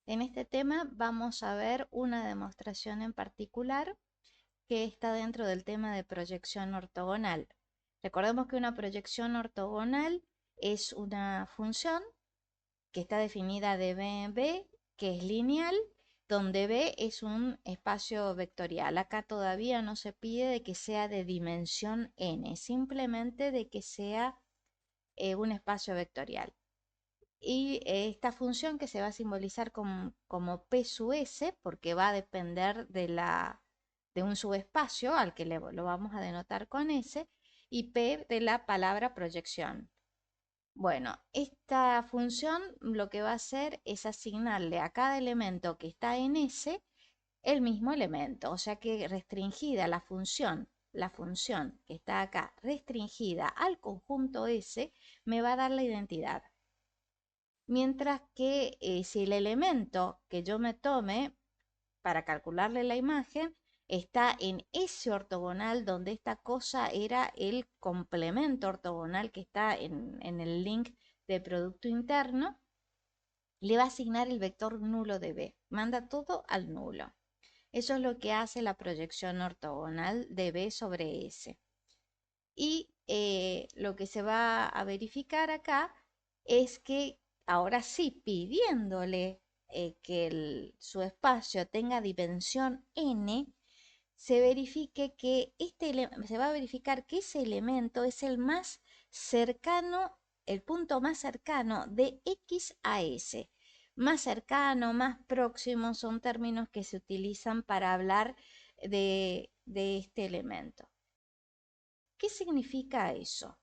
En este tema vamos a ver una demostración en particular que está dentro del tema de proyección ortogonal. Recordemos que una proyección ortogonal es una función que está definida de B en B, que es lineal, donde B es un espacio vectorial. Acá todavía no se pide de que sea de dimensión n, simplemente de que sea un espacio vectorial. Y esta función que se va a simbolizar como P sub S, porque va a depender de un subespacio al que lo vamos a denotar con S, y P de la palabra proyección. Bueno, esta función lo que va a hacer es asignarle a cada elemento que está en S el mismo elemento, o sea que restringida la función que está acá restringida al conjunto S, me va a dar la identidad. Mientras que si el elemento que yo me tome para calcularle la imagen está en ese ortogonal donde esta cosa era el complemento ortogonal que está en el link de producto interno, le va a asignar el vector nulo de B. Manda todo al nulo. Eso es lo que hace la proyección ortogonal de B sobre S. Y lo que se va a verificar acá es que ahora sí, pidiéndole que su espacio tenga dimensión n, se verifique que se va a verificar que ese elemento es el más cercano, el punto más cercano de X a S. Más cercano, más próximo son términos que se utilizan para hablar de este elemento. ¿Qué significa eso?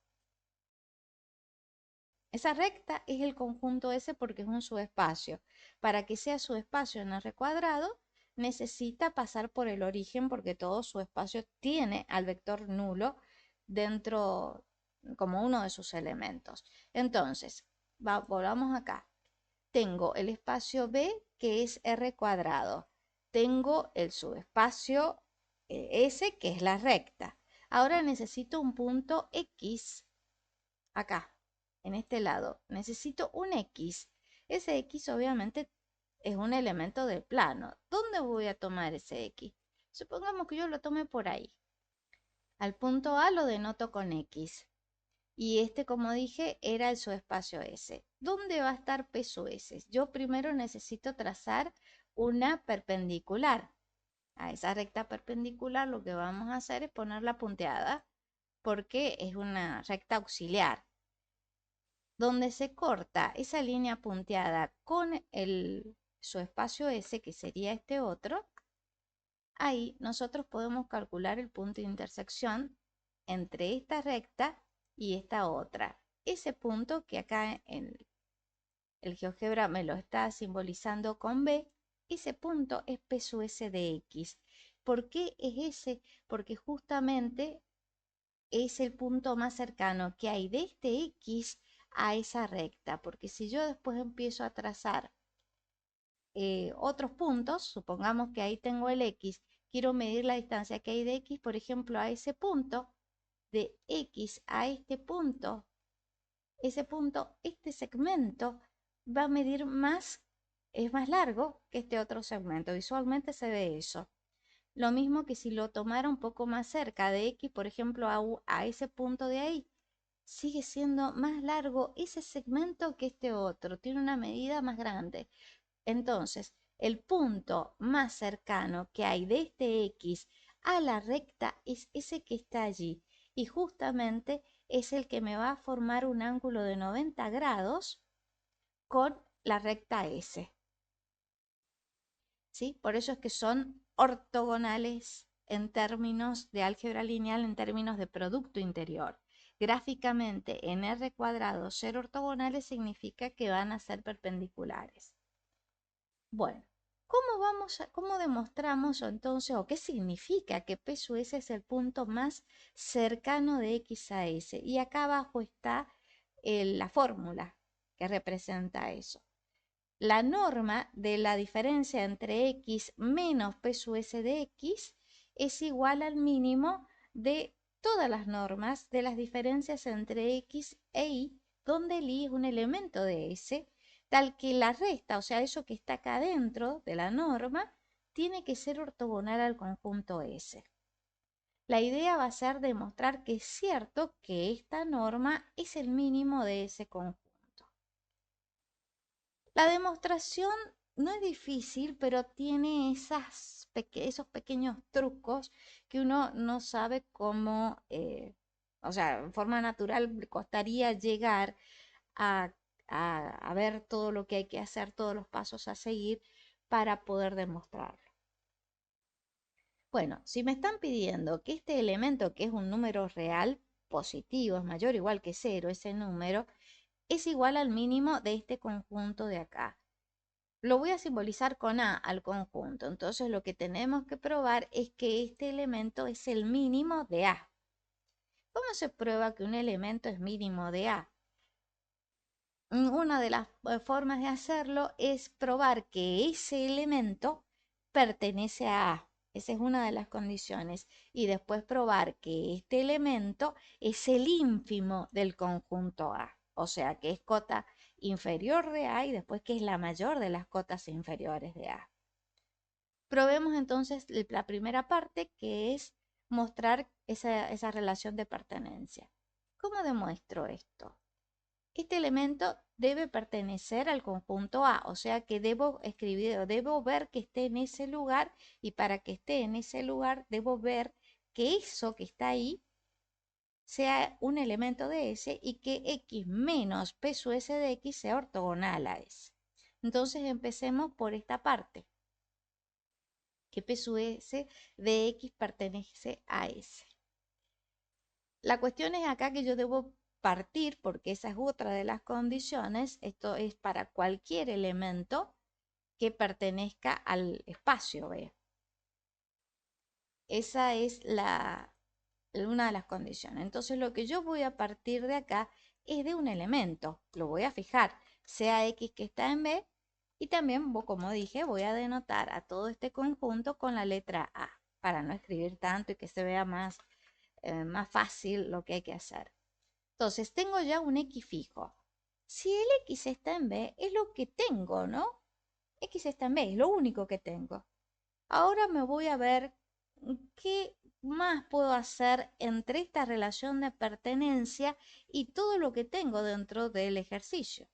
Esa recta es el conjunto S porque es un subespacio. Para que sea subespacio en R cuadrado, necesita pasar por el origen porque todo subespacio tiene al vector nulo dentro como uno de sus elementos. Entonces, volvamos acá. Tengo el espacio B que es R cuadrado. Tengo el subespacio S que es la recta. Ahora necesito un punto X acá, en este lado. Necesito un X. Ese X obviamente es un elemento del plano. ¿Dónde voy a tomar ese X? Supongamos que yo lo tome por ahí. Al punto A lo denoto con X. Y este, como dije, era el subespacio S. ¿Dónde va a estar P sub S? Yo primero necesito trazar una perpendicular. A esa recta perpendicular lo que vamos a hacer es ponerla punteada porque es una recta auxiliar. Donde se corta esa línea punteada con su espacio S, que sería este otro, ahí nosotros podemos calcular el punto de intersección entre esta recta y esta otra. Ese punto que acá en el GeoGebra me lo está simbolizando con B, ese punto es P sub S de X. ¿Por qué es ese? Porque justamente es el punto más cercano que hay de este X a esa recta, porque si yo después empiezo a trazar otros puntos, supongamos que ahí tengo el X, quiero medir la distancia que hay de X, por ejemplo, a ese punto, de X a este punto, ese punto, este segmento va a medir más, es más largo que este otro segmento, visualmente se ve eso. Lo mismo que si lo tomara un poco más cerca de X, por ejemplo, a ese punto de ahí, sigue siendo más largo ese segmento que este otro, tiene una medida más grande. Entonces, el punto más cercano que hay de este X a la recta es ese que está allí y justamente es el que me va a formar un ángulo de 90 grados con la recta S. ¿Sí? Por eso es que son ortogonales en términos de álgebra lineal, en términos de producto interior. Gráficamente, en R cuadrado ser ortogonales significa que van a ser perpendiculares. Bueno, ¿cómo demostramos entonces o qué significa que P sub S es el punto más cercano de X a S? Y acá abajo está la fórmula que representa eso. La norma de la diferencia entre X menos P sub S de X es igual al mínimo de todas las normas de las diferencias entre X e Y, donde el Y es un elemento de S, tal que la resta, o sea, eso que está acá dentro de la norma, tiene que ser ortogonal al conjunto S. La idea va a ser demostrar que es cierto que esta norma es el mínimo de ese conjunto. La demostración no es difícil, pero tiene esos pequeños trucos que uno no sabe cómo, o sea, en forma natural le costaría llegar a, a ver todo lo que hay que hacer, todos los pasos a seguir para poder demostrarlo. Bueno, si me están pidiendo que este elemento, que es un número real positivo, es mayor o igual que cero, ese número, es igual al mínimo de este conjunto de acá. Lo voy a simbolizar con A al conjunto. Entonces lo que tenemos que probar es que este elemento es el mínimo de A. ¿Cómo se prueba que un elemento es mínimo de A? Una de las formas de hacerlo es probar que ese elemento pertenece a A. Esa es una de las condiciones. Y después probar que este elemento es el ínfimo del conjunto A. O sea, que es cota inferior de A y después que es la mayor de las cotas inferiores de A. Probemos entonces la primera parte, que es mostrar esa relación de pertenencia. ¿Cómo demuestro esto? Este elemento debe pertenecer al conjunto A, o sea que debo escribir, debo ver que esté en ese lugar, y para que esté en ese lugar debo ver que eso que está ahí sea un elemento de S y que X menos P sub S de X sea ortogonal a S. Entonces empecemos por esta parte, que P sub S de X pertenece a S. La cuestión es acá que yo debo partir, porque esa es otra de las condiciones. Esto es para cualquier elemento que pertenezca al espacio B. Esa es una de las condiciones. Entonces lo que yo voy a partir de acá es de un elemento. Lo voy a fijar, sea X que está en B, y también, como dije, voy a denotar a todo este conjunto con la letra A, para no escribir tanto y que se vea más fácil lo que hay que hacer. Entonces, tengo ya un X fijo. Si el X está en B, es lo que tengo, ¿no? X está en B, es lo único que tengo. Ahora me voy a ver qué más puedo hacer entre esta relación de pertenencia y todo lo que tengo dentro del ejercicio.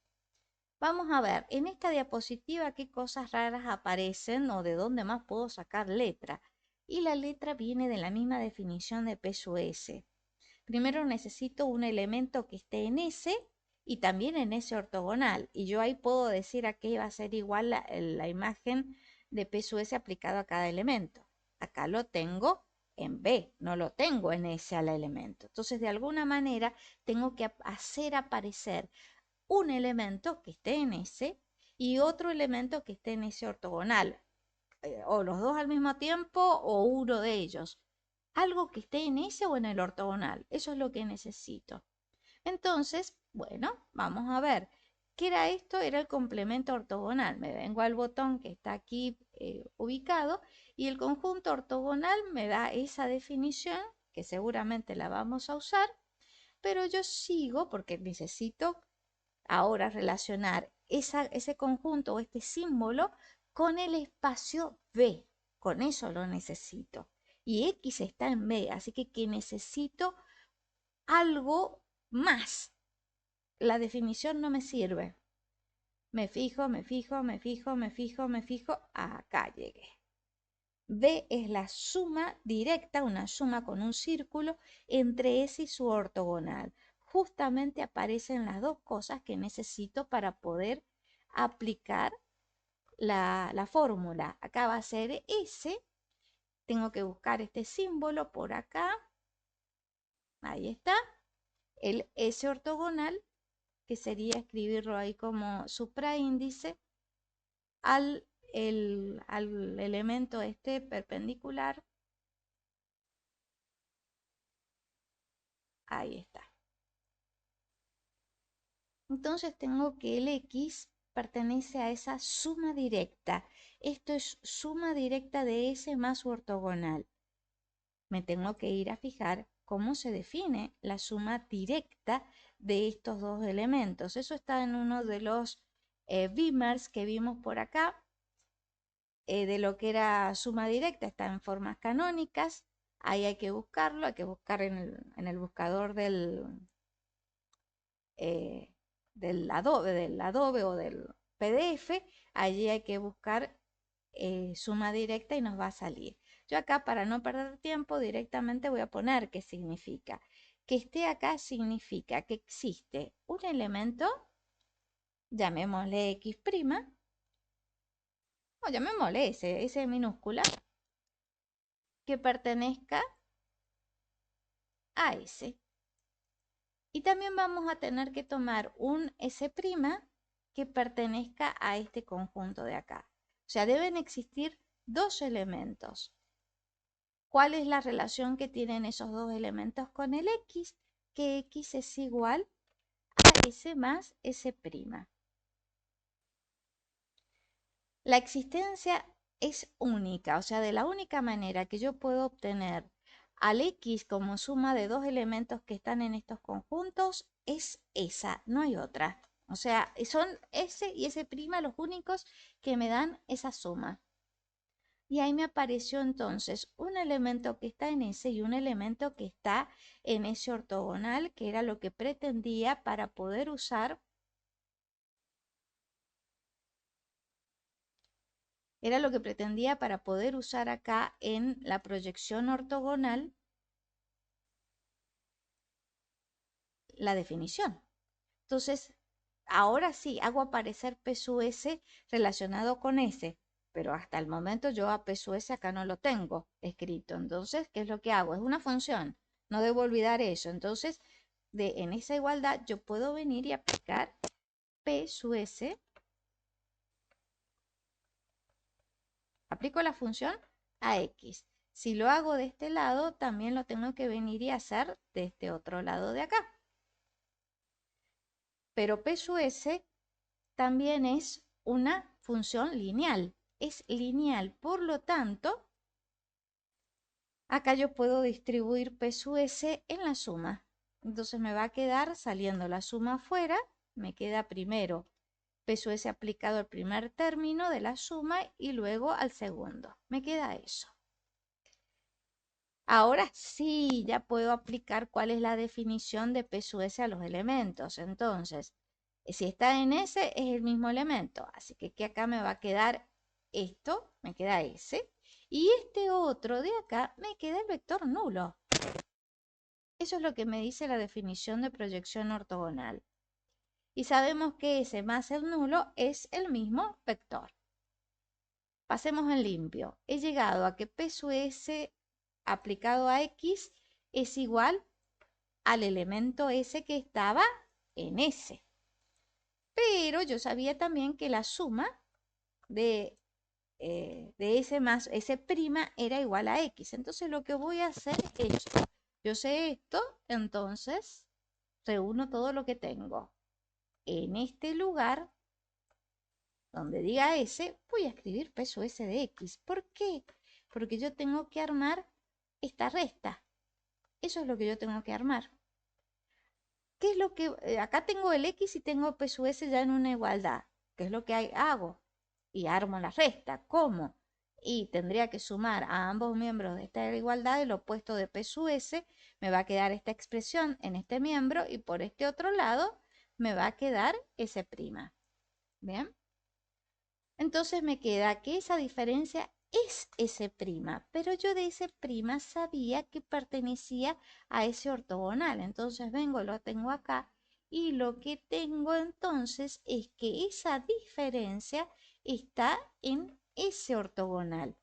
Vamos a ver en esta diapositiva qué cosas raras aparecen o de dónde más puedo sacar letra. Y la letra viene de la misma definición de P sub S. Primero necesito un elemento que esté en S y también en S ortogonal. Y yo ahí puedo decir a qué va a ser igual la imagen de P sub S aplicado a cada elemento. Acá lo tengo en B, no lo tengo en S al elemento. Entonces, de alguna manera, tengo que hacer aparecer un elemento que esté en S y otro elemento que esté en S ortogonal. O los dos al mismo tiempo o uno de ellos. Algo que esté en ese o en el ortogonal. Eso es lo que necesito. Entonces, bueno, vamos a ver. ¿Qué era esto? Era el complemento ortogonal. Me vengo al botón que está aquí ubicado y el conjunto ortogonal me da esa definición, que seguramente la vamos a usar, pero yo sigo porque necesito ahora relacionar ese conjunto o este símbolo con el espacio B. Con eso lo necesito. Y X está en B, así que necesito algo más. La definición no me sirve. Me fijo, me fijo, me fijo, me fijo, me fijo. Acá llegué. B es la suma directa, una suma con un círculo, entre S y su ortogonal. Justamente aparecen las dos cosas que necesito para poder aplicar la fórmula. Acá va a ser S. Tengo que buscar este símbolo por acá. Ahí está. El S ortogonal, que sería escribirlo ahí como supraíndice al elemento este perpendicular. Ahí está. Entonces tengo que el X pertenece a esa suma directa. Esto es suma directa de S más su ortogonal. Me tengo que ir a fijar cómo se define la suma directa de estos dos elementos. Eso está en uno de los Wimers que vimos por acá, de lo que era suma directa, está en formas canónicas. Ahí hay que buscarlo, hay que buscar en el buscador eh, del Adobe o del PDF. Allí hay que buscar suma directa y nos va a salir. Yo acá, para no perder tiempo, directamente voy a poner qué significa. Que esté acá significa que existe un elemento, llamémosle X', o llamémosle S minúscula, que pertenezca a S. Y también vamos a tener que tomar un S' que pertenezca a este conjunto de acá. O sea, deben existir dos elementos. ¿Cuál es la relación que tienen esos dos elementos con el X? Que X es igual a S más S'. La existencia es única, o sea, de la única manera que yo puedo obtener al X como suma de dos elementos que están en estos conjuntos es esa, no hay otra. O sea, son S y S' los únicos que me dan esa suma. Y ahí me apareció entonces un elemento que está en S y un elemento que está en S ortogonal, que era lo que pretendía para poder usar, acá en la proyección ortogonal la definición. Entonces, ahora sí, hago aparecer P sub S relacionado con S, pero hasta el momento yo a P sub S acá no lo tengo escrito. Entonces, ¿qué es lo que hago? Es una función, no debo olvidar eso. Entonces, en esa igualdad yo puedo venir y aplicar P sub S, aplico la función a X. Si lo hago de este lado, también lo tengo que venir y hacer de este otro lado de acá. Pero P sub S también es una función lineal. Es lineal, por lo tanto, acá yo puedo distribuir P sub S en la suma. Entonces me va a quedar saliendo la suma afuera, me queda primero P sub S aplicado al primer término de la suma y luego al segundo. Me queda eso. Ahora sí, ya puedo aplicar cuál es la definición de P sub S a los elementos. Entonces, si está en S, es el mismo elemento. Así que acá me va a quedar esto, me queda S. Y este otro de acá me queda el vector nulo. Eso es lo que me dice la definición de proyección ortogonal. Y sabemos que S más el nulo es el mismo vector. Pasemos en limpio. He llegado a que P sub S aplicado a X es igual al elemento S que estaba en S. Pero yo sabía también que la suma de S más S' era igual a X. Entonces lo que voy a hacer es esto. Yo sé esto, entonces reúno todo lo que tengo. En este lugar, donde diga S, voy a escribir peso S de X. ¿Por qué? Porque yo tengo que armar esta resta. Eso es lo que yo tengo que armar. ¿Qué es lo que acá tengo el X y tengo P sub S ya en una igualdad? ¿Qué es lo que hago? Y armo la resta. ¿Cómo? Y tendría que sumar a ambos miembros de esta igualdad el opuesto de P sub S. Me va a quedar esta expresión en este miembro y por este otro lado me va a quedar S'. ¿Bien? Entonces me queda que esa diferencia es S', pero yo de S' sabía que pertenecía a ese ortogonal. Entonces vengo, lo tengo acá y lo que tengo entonces es que esa diferencia está en ese ortogonal.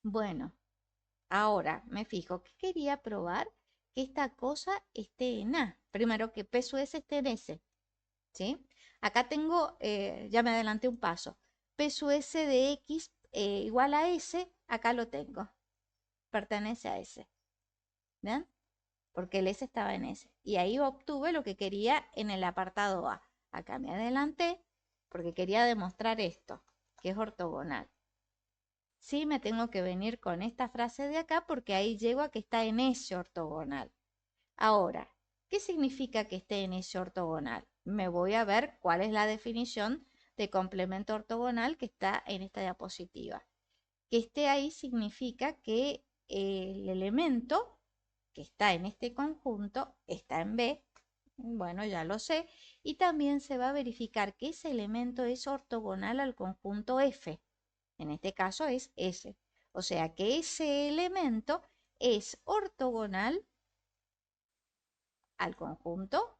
Bueno, ahora me fijo que quería probar que esta cosa esté en A. Primero que P sub S esté en S. ¿Sí? Acá tengo, ya me adelanté un paso. P sub S de X igual a S, acá lo tengo. Pertenece a S. ¿Ven? Porque el S estaba en S. Y ahí obtuve lo que quería en el apartado A. Acá me adelanté porque quería demostrar esto, que es ortogonal. Sí, me tengo que venir con esta frase de acá porque ahí llego a que está en S ortogonal. Ahora, ¿qué significa que esté en S ortogonal? me voy a ver cuál es la definición de complemento ortogonal que está en esta diapositiva. Que esté ahí significa que el elemento que está en este conjunto está en B. Bueno, ya lo sé. Y también se va a verificar que ese elemento es ortogonal al conjunto F. En este caso es S. O sea que ese elemento es ortogonal al conjunto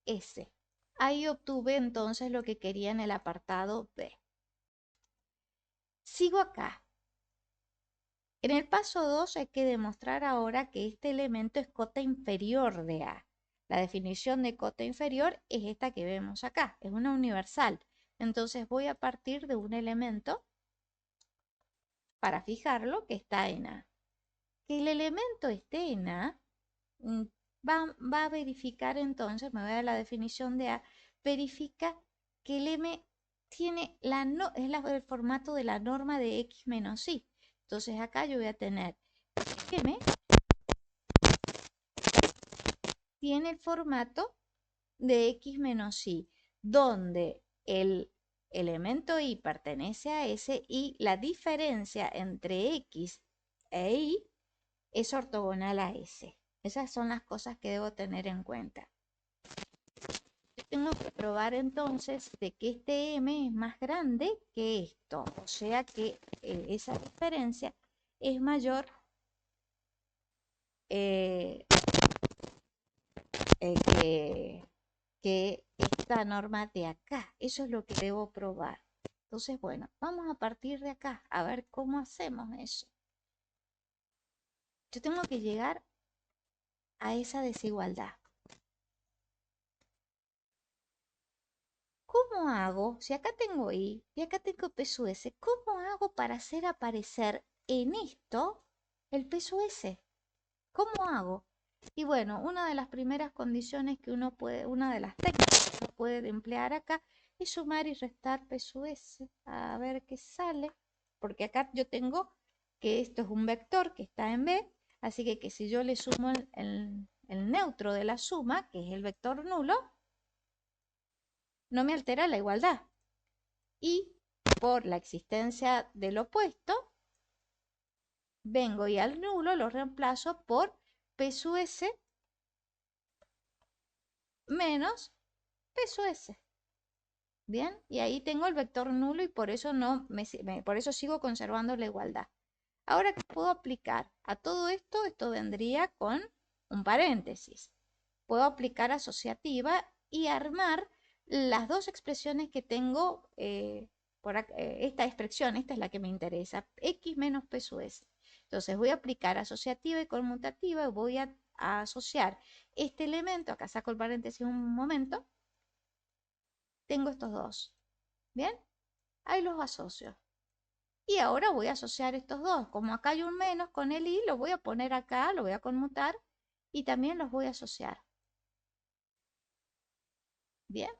S. Ahí obtuve entonces lo que quería en el apartado B. Sigo acá. En el paso 2 hay que demostrar ahora que este elemento es cota inferior de A. La definición de cota inferior es esta que vemos acá, es una universal. Entonces voy a partir de un elemento para fijarlo que está en A. Que el elemento esté en A, mm, va a verificar entonces, me voy a la definición de A, verifica que el M tiene el formato de la norma de X menos Y. Entonces acá yo voy a tener M tiene el formato de X menos Y, donde el elemento Y pertenece a S y la diferencia entre X e Y es ortogonal a S. Esas son las cosas que debo tener en cuenta. Tengo que probar entonces de que este M es más grande que esto, o sea que esa diferencia es mayor eh, que esta norma de acá. Eso es lo que debo probar. Entonces, bueno, vamos a partir de acá a ver cómo hacemos eso. Yo tengo que llegar a esa desigualdad. ¿Cómo hago? Si acá tengo Y y acá tengo peso S, ¿cómo hago para hacer aparecer en esto el peso S? ¿Cómo hago? Y bueno, una de las primeras condiciones que uno puede, una de las técnicas que uno puede emplear acá es sumar y restar peso S. A ver qué sale. Porque acá yo tengo que esto es un vector que está en B, así que si yo le sumo el neutro de la suma, que es el vector nulo, no me altera la igualdad. Y por la existencia del opuesto, vengo y al nulo lo reemplazo por peso S menos peso S. Bien, y ahí tengo el vector nulo y por eso por eso sigo conservando la igualdad. Ahora, ¿qué puedo aplicar? A todo esto, esto vendría con un paréntesis. Puedo aplicar asociativa y armar las dos expresiones que tengo esta expresión, esta es la que me interesa, x menos peso s. Entonces voy a aplicar asociativa y conmutativa y voy a asociar este elemento, acá saco el paréntesis un momento, tengo estos dos. Bien, ahí los asocio. Y ahora voy a asociar estos dos. Como acá hay un menos con el i, lo voy a poner acá, lo voy a conmutar y también los voy a asociar. Bien,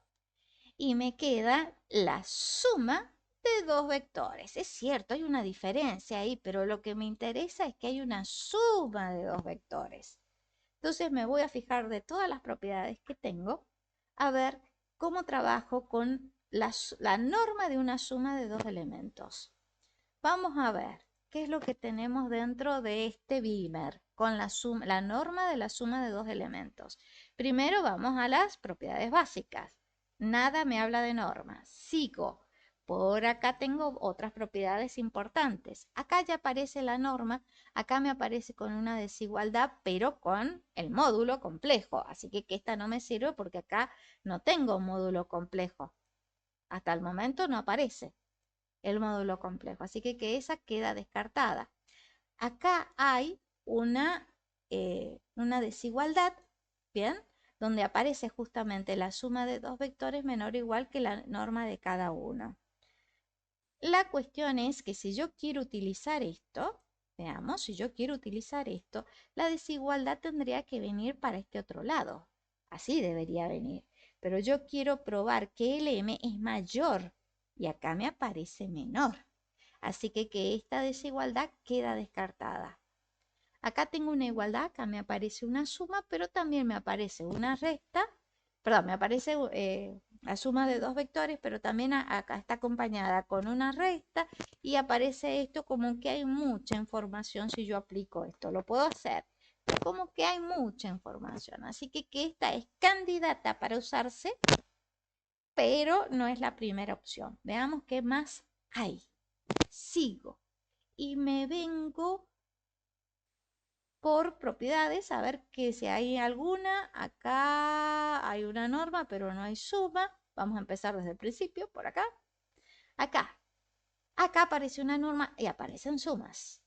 y me queda la suma de dos vectores. Es cierto, hay una diferencia ahí, pero lo que me interesa es que hay una suma de dos vectores. Entonces me voy a fijar de todas las propiedades que tengo, a ver cómo trabajo con la norma de una suma de dos elementos. Vamos a ver qué es lo que tenemos dentro de este Beamer con la norma de la suma de dos elementos. Primero vamos a las propiedades básicas. Nada me habla de normas. Sigo. Por acá tengo otras propiedades importantes. Acá ya aparece la norma, acá me aparece con una desigualdad, pero con el módulo complejo. Así que esta no me sirve porque acá no tengo módulo complejo. Hasta el momento no aparece el módulo complejo. Así que esa queda descartada. Acá hay una desigualdad, ¿bien? Donde aparece justamente la suma de dos vectores menor o igual que la norma de cada uno. La cuestión es que si yo quiero utilizar esto, veamos, si yo quiero utilizar esto, la desigualdad tendría que venir para este otro lado. Así debería venir. Pero yo quiero probar que el m es mayor y acá me aparece menor. Así que esta desigualdad queda descartada. Acá tengo una igualdad, acá me aparece una suma, pero también me aparece una resta, perdón, me aparece la suma de dos vectores, pero también acá está acompañada con una recta y aparece esto como que hay mucha información si yo aplico esto. Lo puedo hacer, pero como que hay mucha información. Así que esta es candidata para usarse, pero no es la primera opción. Veamos qué más hay. Sigo y me vengo por propiedades, a ver que si hay alguna. Acá hay una norma, pero no hay suma. Vamos a empezar desde el principio, por acá. Acá. Acá aparece una norma y aparecen sumas.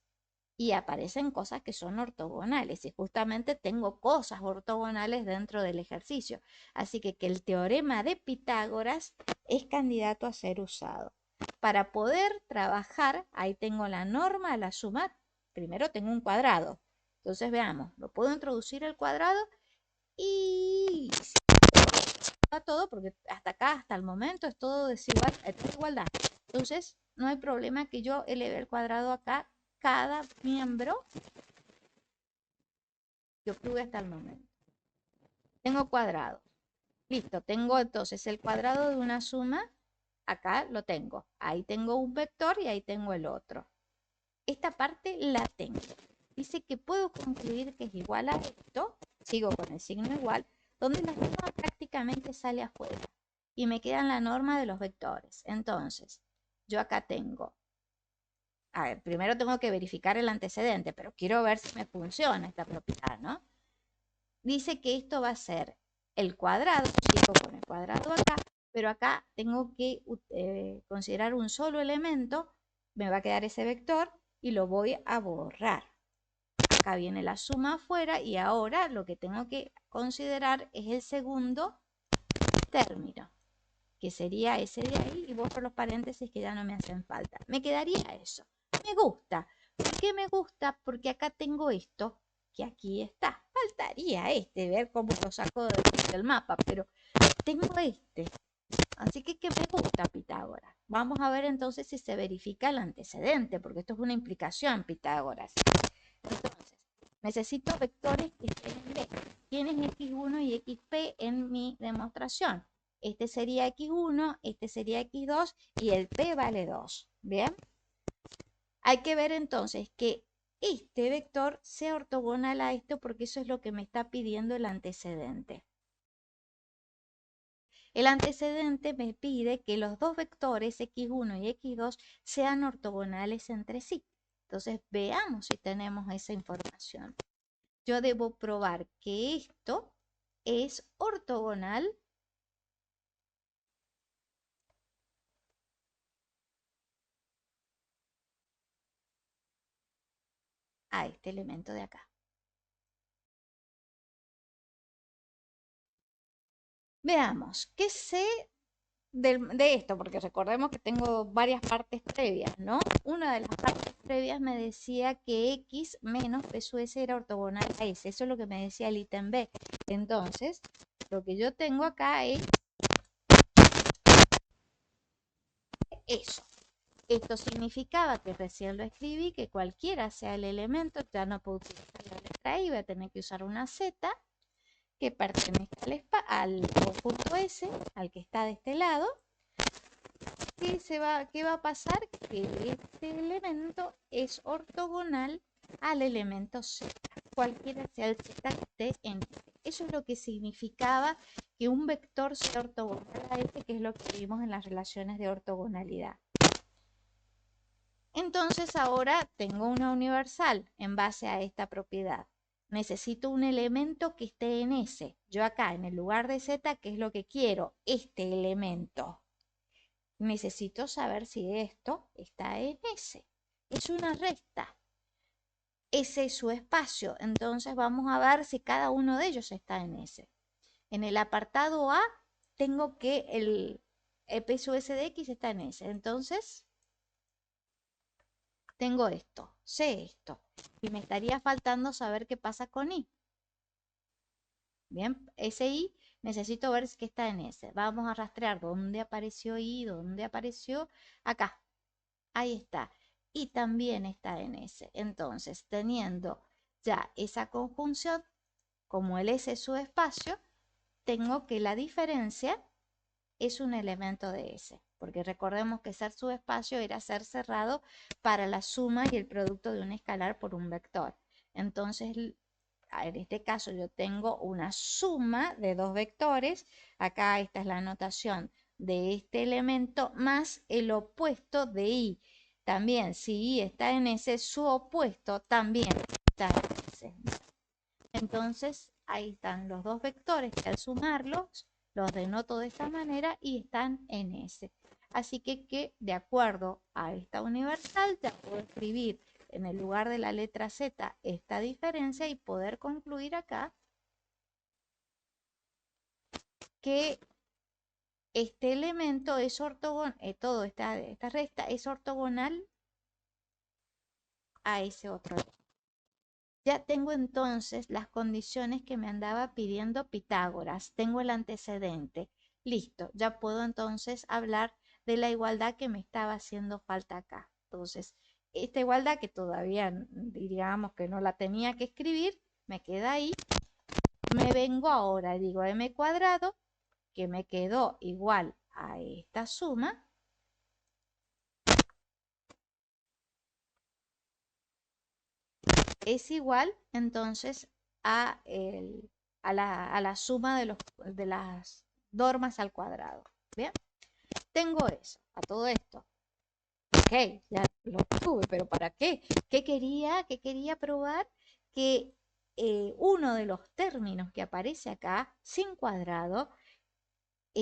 Y aparecen cosas que son ortogonales. Y justamente tengo cosas ortogonales dentro del ejercicio. Así que el teorema de Pitágoras es candidato a ser usado. Para poder trabajar, ahí tengo la norma, la suma. Primero tengo un cuadrado. Entonces veamos, lo puedo introducir el cuadrado y a todo, porque hasta acá, hasta el momento, es todo desigual, es igualdad. Entonces, no hay problema que yo eleve el cuadrado acá, cada miembro que obtuve hasta el momento. Tengo cuadrados. Listo, tengo entonces el cuadrado de una suma, acá lo tengo. Ahí tengo un vector y ahí tengo el otro. Esta parte la tengo. Dice que puedo concluir que es igual a esto, sigo con el signo igual, donde la norma prácticamente sale afuera y me queda la norma de los vectores. Entonces, yo acá tengo, a ver, primero tengo que verificar el antecedente, pero quiero ver si me funciona esta propiedad, ¿no? Dice que esto va a ser el cuadrado, sigo con el cuadrado acá, pero acá tengo que considerar un solo elemento, me va a quedar ese vector y lo voy a borrar. Acá viene la suma afuera y ahora lo que tengo que considerar es el segundo término, que sería ese de ahí, y borro los paréntesis que ya no me hacen falta. Me quedaría eso. Me gusta. ¿Por qué me gusta? Porque acá tengo esto, que aquí está. Faltaría ver cómo lo saco del mapa, pero tengo este. Así que me gusta Pitágoras. Vamos a ver entonces si se verifica el antecedente, porque esto es una implicación Pitágoras. Entonces, necesito vectores que estén en B. Tienes x1 y xp en mi demostración. Este sería x1, este sería x2 y el p vale 2. ¿Bien? Hay que ver entonces que este vector sea ortogonal a esto porque eso es lo que me está pidiendo el antecedente. El antecedente me pide que los dos vectores x1 y x2 sean ortogonales entre sí. Entonces veamos si tenemos esa información. Yo debo probar que esto es ortogonal a este elemento de acá. Veamos, ¿qué sé de esto? Porque recordemos que tengo varias partes previas, ¿no? Una de las partes previas me decía que x menos p sub s era ortogonal a s. Eso es lo que me decía el ítem B. Entonces, lo que yo tengo acá es eso. Esto significaba que recién lo escribí, que cualquiera sea el elemento, ya no puedo utilizar la letra I, voy a tener que usar una Z que pertenezca al conjunto S, al que está de este lado. ¿Qué va a pasar? Que este elemento es ortogonal al elemento Z, cualquiera sea el Z que esté en este. Eso es lo que significaba que un vector sea ortogonal a este, que es lo que vimos en las relaciones de ortogonalidad. Entonces ahora tengo una universal en base a esta propiedad. Necesito un elemento que esté en S. Yo acá, en el lugar de Z, ¿qué es lo que quiero? Este elemento. Necesito saber si esto está en S. Es una recta. Ese es su espacio. Entonces vamos a ver si cada uno de ellos está en S. En el apartado A tengo que el P sub S de X está en S. Entonces tengo esto, sé esto. Y me estaría faltando saber qué pasa con I. Bien, ese I necesito ver qué está en ese. Vamos a rastrear dónde apareció I, dónde apareció acá. Ahí está. Y también está en ese. Entonces, teniendo ya esa conjunción, como el S es su espacio, tengo que la diferencia es un elemento de S, porque recordemos que ser subespacio era ser cerrado para la suma y el producto de un escalar por un vector. Entonces, en este caso yo tengo una suma de dos vectores, acá esta es la notación de este elemento más el opuesto de I. También, si I está en S, su opuesto también está en S. Entonces, ahí están los dos vectores que al sumarlos los denoto de esta manera y están en S. Así que de acuerdo a esta universal ya puedo escribir en el lugar de la letra Z esta diferencia y poder concluir acá que este elemento es ortogonal, toda esta resta es ortogonal a ese otro. Ya tengo entonces las condiciones que me andaba pidiendo Pitágoras. Tengo el antecedente. Listo, ya puedo entonces hablar de la igualdad que me estaba haciendo falta acá. Entonces, esta igualdad que todavía diríamos que no la tenía que escribir, me queda ahí. Me vengo ahora, digo m cuadrado, que me quedó igual a esta suma. Es igual entonces a, la suma de las normas al cuadrado. Bien, tengo eso, a todo esto. Ok, ya lo tuve, pero ¿para qué? ¿Qué quería? ¿Qué quería probar? Que uno de los términos que aparece acá, sin cuadrado,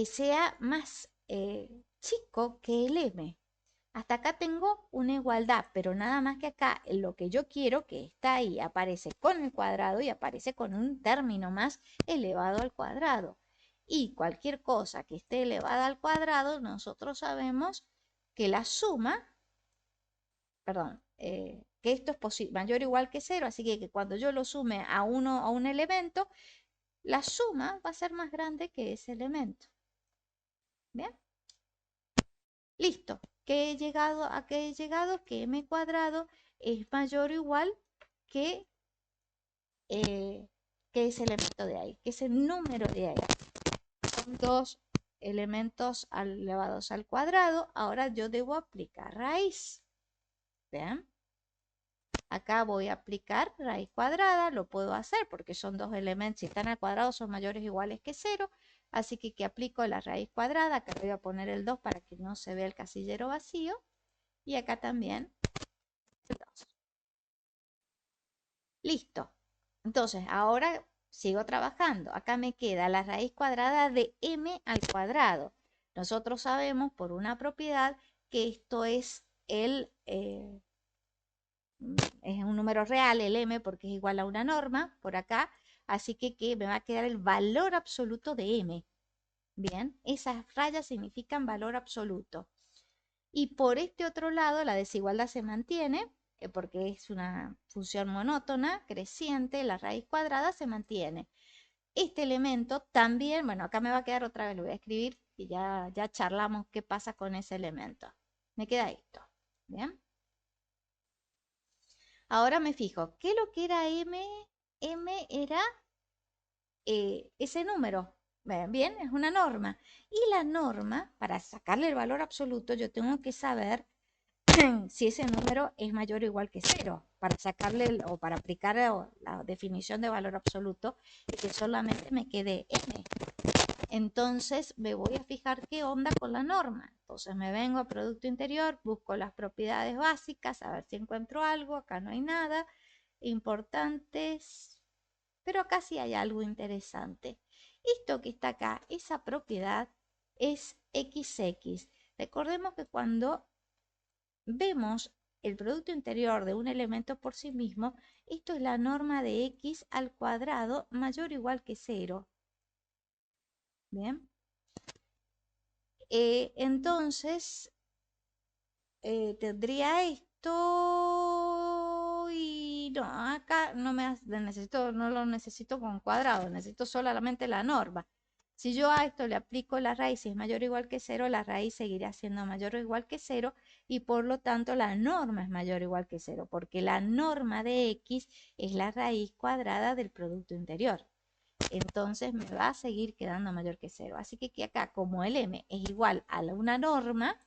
sea más chico que el m. Hasta acá tengo una igualdad, pero nada más que acá lo que yo quiero que está ahí aparece con el cuadrado y aparece con un término más elevado al cuadrado. Y cualquier cosa que esté elevada al cuadrado, nosotros sabemos que la suma, perdón, que esto es mayor o igual que cero, así que cuando yo lo sume a un elemento, la suma va a ser más grande que ese elemento. ¿Bien? Listo. ¿Qué he llegado? ¿A qué he llegado? Que m cuadrado es mayor o igual que, eh, que ese elemento de ahí, que ese número de ahí. Son dos elementos elevados al cuadrado. Ahora yo debo aplicar raíz. ¿Vean? Acá voy a aplicar raíz cuadrada, lo puedo hacer porque son dos elementos, si están al cuadrado son mayores o iguales que cero, así que aplico la raíz cuadrada, acá voy a poner el 2 para que no se vea el casillero vacío, y acá también el 2. Listo. Entonces, ahora sigo trabajando. Acá me queda la raíz cuadrada de m al cuadrado. Nosotros sabemos por una propiedad que esto es es un número real, el m, porque es igual a una norma por acá, así que me va a quedar el valor absoluto de m. Bien, esas rayas significan valor absoluto. Y por este otro lado, la desigualdad se mantiene, porque es una función monótona, creciente, la raíz cuadrada se mantiene. Este elemento también, bueno, acá me va a quedar otra vez, lo voy a escribir y ya charlamos qué pasa con ese elemento. Me queda esto, ¿bien? Ahora me fijo, ¿qué es lo que era m? M era ese número. Bien, es una norma. Y la norma, para sacarle el valor absoluto, yo tengo que saber si ese número es mayor o igual que cero, para sacarle o para aplicar la definición de valor absoluto y que solamente me quede m. Entonces me voy a fijar qué onda con la norma. Entonces me vengo a Producto Interior, busco las propiedades básicas, a ver si encuentro algo. Acá no hay nada. Importantes, pero acá sí hay algo interesante. Esto que está acá, esa propiedad es XX. Recordemos que cuando vemos el producto interior de un elemento por sí mismo, esto es la norma de x al cuadrado mayor o igual que 0. Bien. Entonces, tendría esto y no, acá no lo necesito con cuadrado, necesito solamente la norma. Si yo a esto le aplico la raíz, si es mayor o igual que 0, la raíz seguirá siendo mayor o igual que 0 y por lo tanto la norma es mayor o igual que 0, porque la norma de x es la raíz cuadrada del producto interior. entonces me va a seguir quedando mayor que 0. Así que acá, como el m es igual a una norma,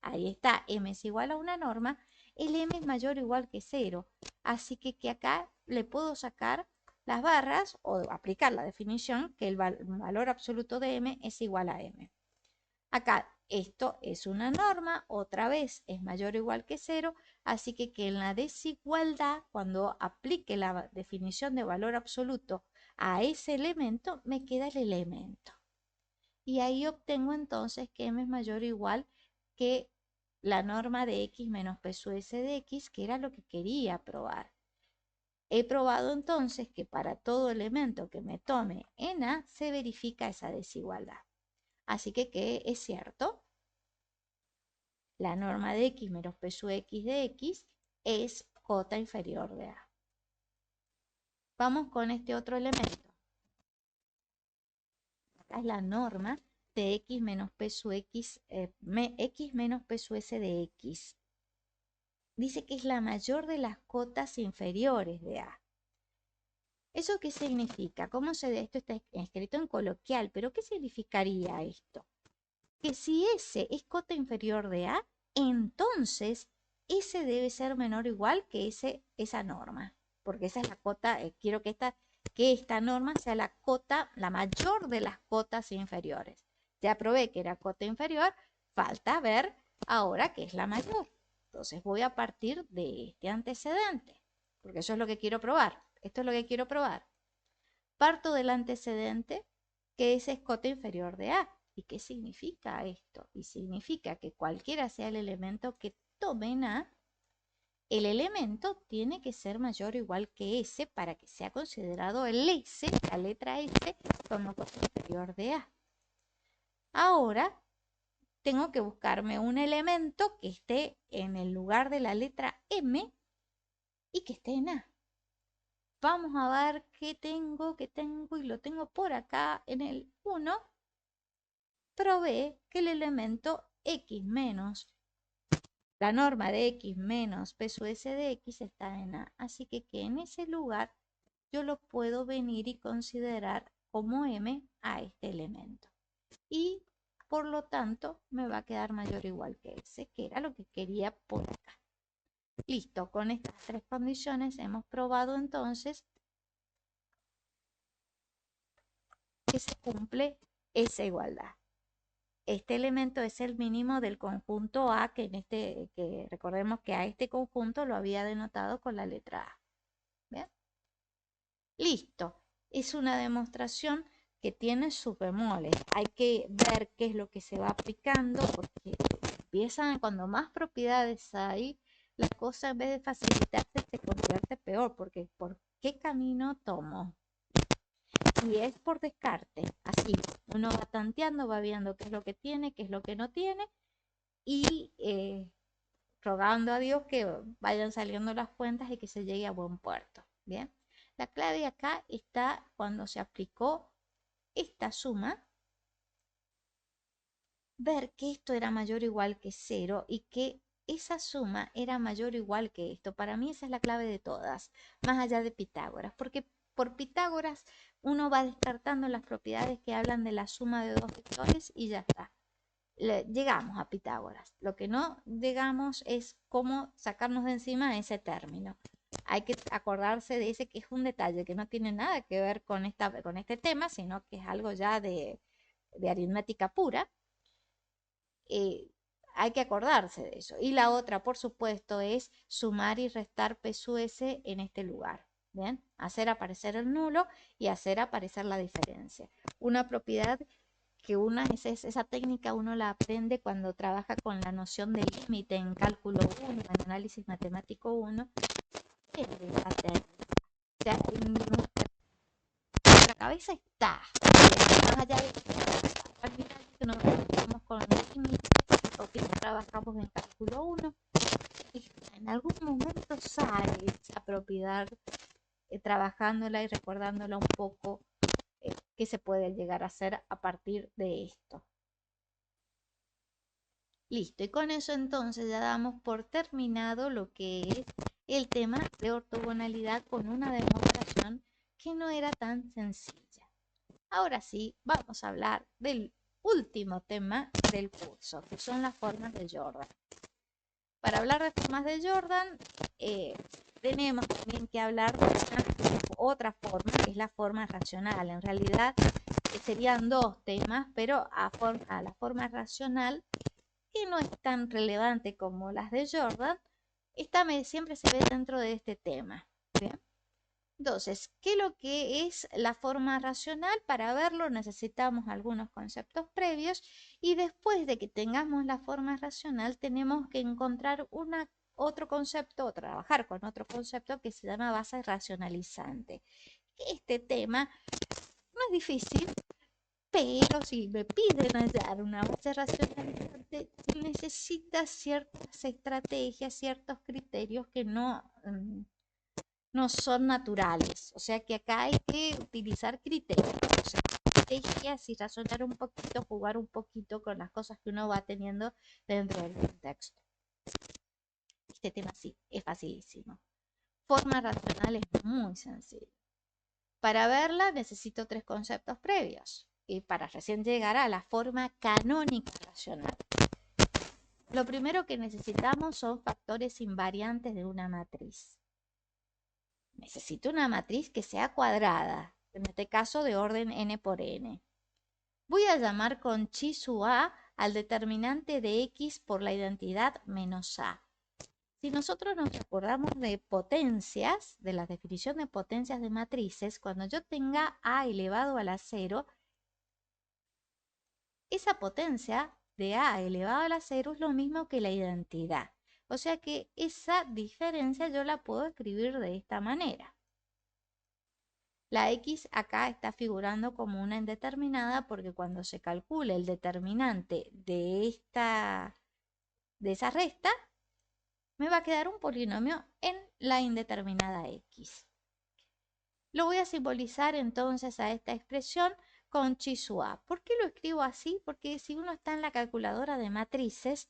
ahí está, m es igual a una norma, el m es mayor o igual que 0. Así que acá le puedo sacar las barras o aplicar la definición que el valor absoluto de m es igual a m. Acá esto es una norma, otra vez es mayor o igual que 0, así que en la desigualdad, cuando aplique la definición de valor absoluto a ese elemento, me queda el elemento. Y ahí obtengo entonces que m es mayor o igual que la norma de x menos p sub s de x, que era lo que quería probar. He probado entonces que para todo elemento que me tome en A se verifica esa desigualdad. Así que es cierto, la norma de x menos p sub x de x es j inferior de A. Vamos con este otro elemento. Acá es la norma de x menos p sub x, x menos p sub s de x. Dice que es la mayor de las cotas inferiores de A. ¿Eso qué significa? Esto está escrito en coloquial, pero ¿qué significaría esto? Que si S es cota inferior de A, entonces S debe ser menor o igual que esa norma, porque esa es la cota, quiero que esta norma sea la cota, la mayor de las cotas inferiores. Ya probé que era cota inferior, falta ver ahora qué es la mayor. Entonces voy a partir de este antecedente, porque eso es lo que quiero probar. Esto es lo que quiero probar. Parto del antecedente que ese es cota inferior de A. ¿Y qué significa esto? Y significa que cualquiera sea el elemento que tome en A, el elemento tiene que ser mayor o igual que S para que sea considerado el S, la letra S, como cota inferior de A. Ahora tengo que buscarme un elemento que esté en el lugar de la letra M y que esté en A. Vamos a ver qué tengo, y lo tengo por acá en el 1. Probé que el elemento x menos, la norma de x menos p sub s de x está en A. Así que en ese lugar yo lo puedo venir y considerar como m a este elemento. Y por lo tanto me va a quedar mayor o igual que S, que era lo que quería por acá. Listo, con estas tres condiciones hemos probado entonces que se cumple esa igualdad. Este elemento es el mínimo del conjunto A, que recordemos que a este conjunto lo había denotado con la letra A. ¿Bien? Listo. Es una demostración que tiene sus bemoles. Hay que ver qué es lo que se va aplicando, porque empiezan, cuando más propiedades hay, la cosa en vez de facilitarse se convierte peor, porque ¿por qué camino tomo? Y es por descarte, así, uno va tanteando, va viendo qué es lo que tiene, qué es lo que no tiene, y rogando a Dios que vayan saliendo las cuentas y que se llegue a buen puerto. Bien, la clave acá está cuando se aplicó esta suma, ver que esto era mayor o igual que 0 y que esa suma era mayor o igual que esto. Para mí esa es la clave de todas, más allá de Pitágoras, porque por Pitágoras uno va descartando las propiedades que hablan de la suma de dos vectores y ya está. Llegamos a Pitágoras. Lo que no llegamos es cómo sacarnos de encima ese término. Hay que acordarse de ese, que es un detalle que no tiene nada que ver con este tema, sino que es algo ya de aritmética pura. Hay que acordarse de eso. Y la otra, por supuesto, es sumar y restar P sub S en este lugar. ¿Bien? Hacer aparecer el nulo y hacer aparecer la diferencia. Una propiedad que esa técnica uno la aprende cuando trabaja con la noción de límite en cálculo 1, en análisis matemático 1. O sea, en nuestra cabeza está, más allá de que nos trabajamos con límites o que trabajamos en cálculo 1, en algún momento sale esa propiedad, trabajándola y recordándola un poco, que se puede llegar a hacer a partir de esto. Listo, y con eso entonces ya damos por terminado lo que es el tema de ortogonalidad con una demostración que no era tan sencilla. Ahora sí, vamos a hablar del último tema del curso, que son las formas de Jordan. Para hablar de formas de Jordan, tenemos también que hablar de otra forma, que es la forma racional. En realidad serían dos temas, pero a la forma racional, que no es tan relevante como las de Jordan, siempre se ve dentro de este tema. ¿Bien? Entonces, ¿qué es lo que es la forma racional? Para verlo necesitamos algunos conceptos previos y después de que tengamos la forma racional tenemos que encontrar otro concepto o trabajar con otro concepto que se llama base racionalizante. Este tema no es difícil, pero si me piden hallar una base racionalizante, necesita ciertas estrategias, ciertos criterios que no son naturales. O sea que acá hay que utilizar criterios, estrategias y razonar un poquito, jugar un poquito con las cosas que uno va teniendo dentro del contexto. Este tema sí, es facilísimo. Forma racional es muy sencillo. Para verla necesito tres conceptos previos y para recién llegar a la forma canónica racional. Lo primero que necesitamos son factores invariantes de una matriz. Necesito una matriz que sea cuadrada, en este caso de orden n por n. Voy a llamar con chi sub a al determinante de x por la identidad menos a. Si nosotros nos acordamos de potencias, de la definición de potencias de matrices, cuando yo tenga a elevado a la 0, esa potencia de a elevado a la 0 es lo mismo que la identidad. O sea que esa diferencia yo la puedo escribir de esta manera. La x acá está figurando como una indeterminada porque cuando se calcule el determinante de esa resta, me va a quedar un polinomio en la indeterminada x. Lo voy a simbolizar entonces a esta expresión con chi sub a. ¿Por qué lo escribo así? Porque si uno está en la calculadora de matrices,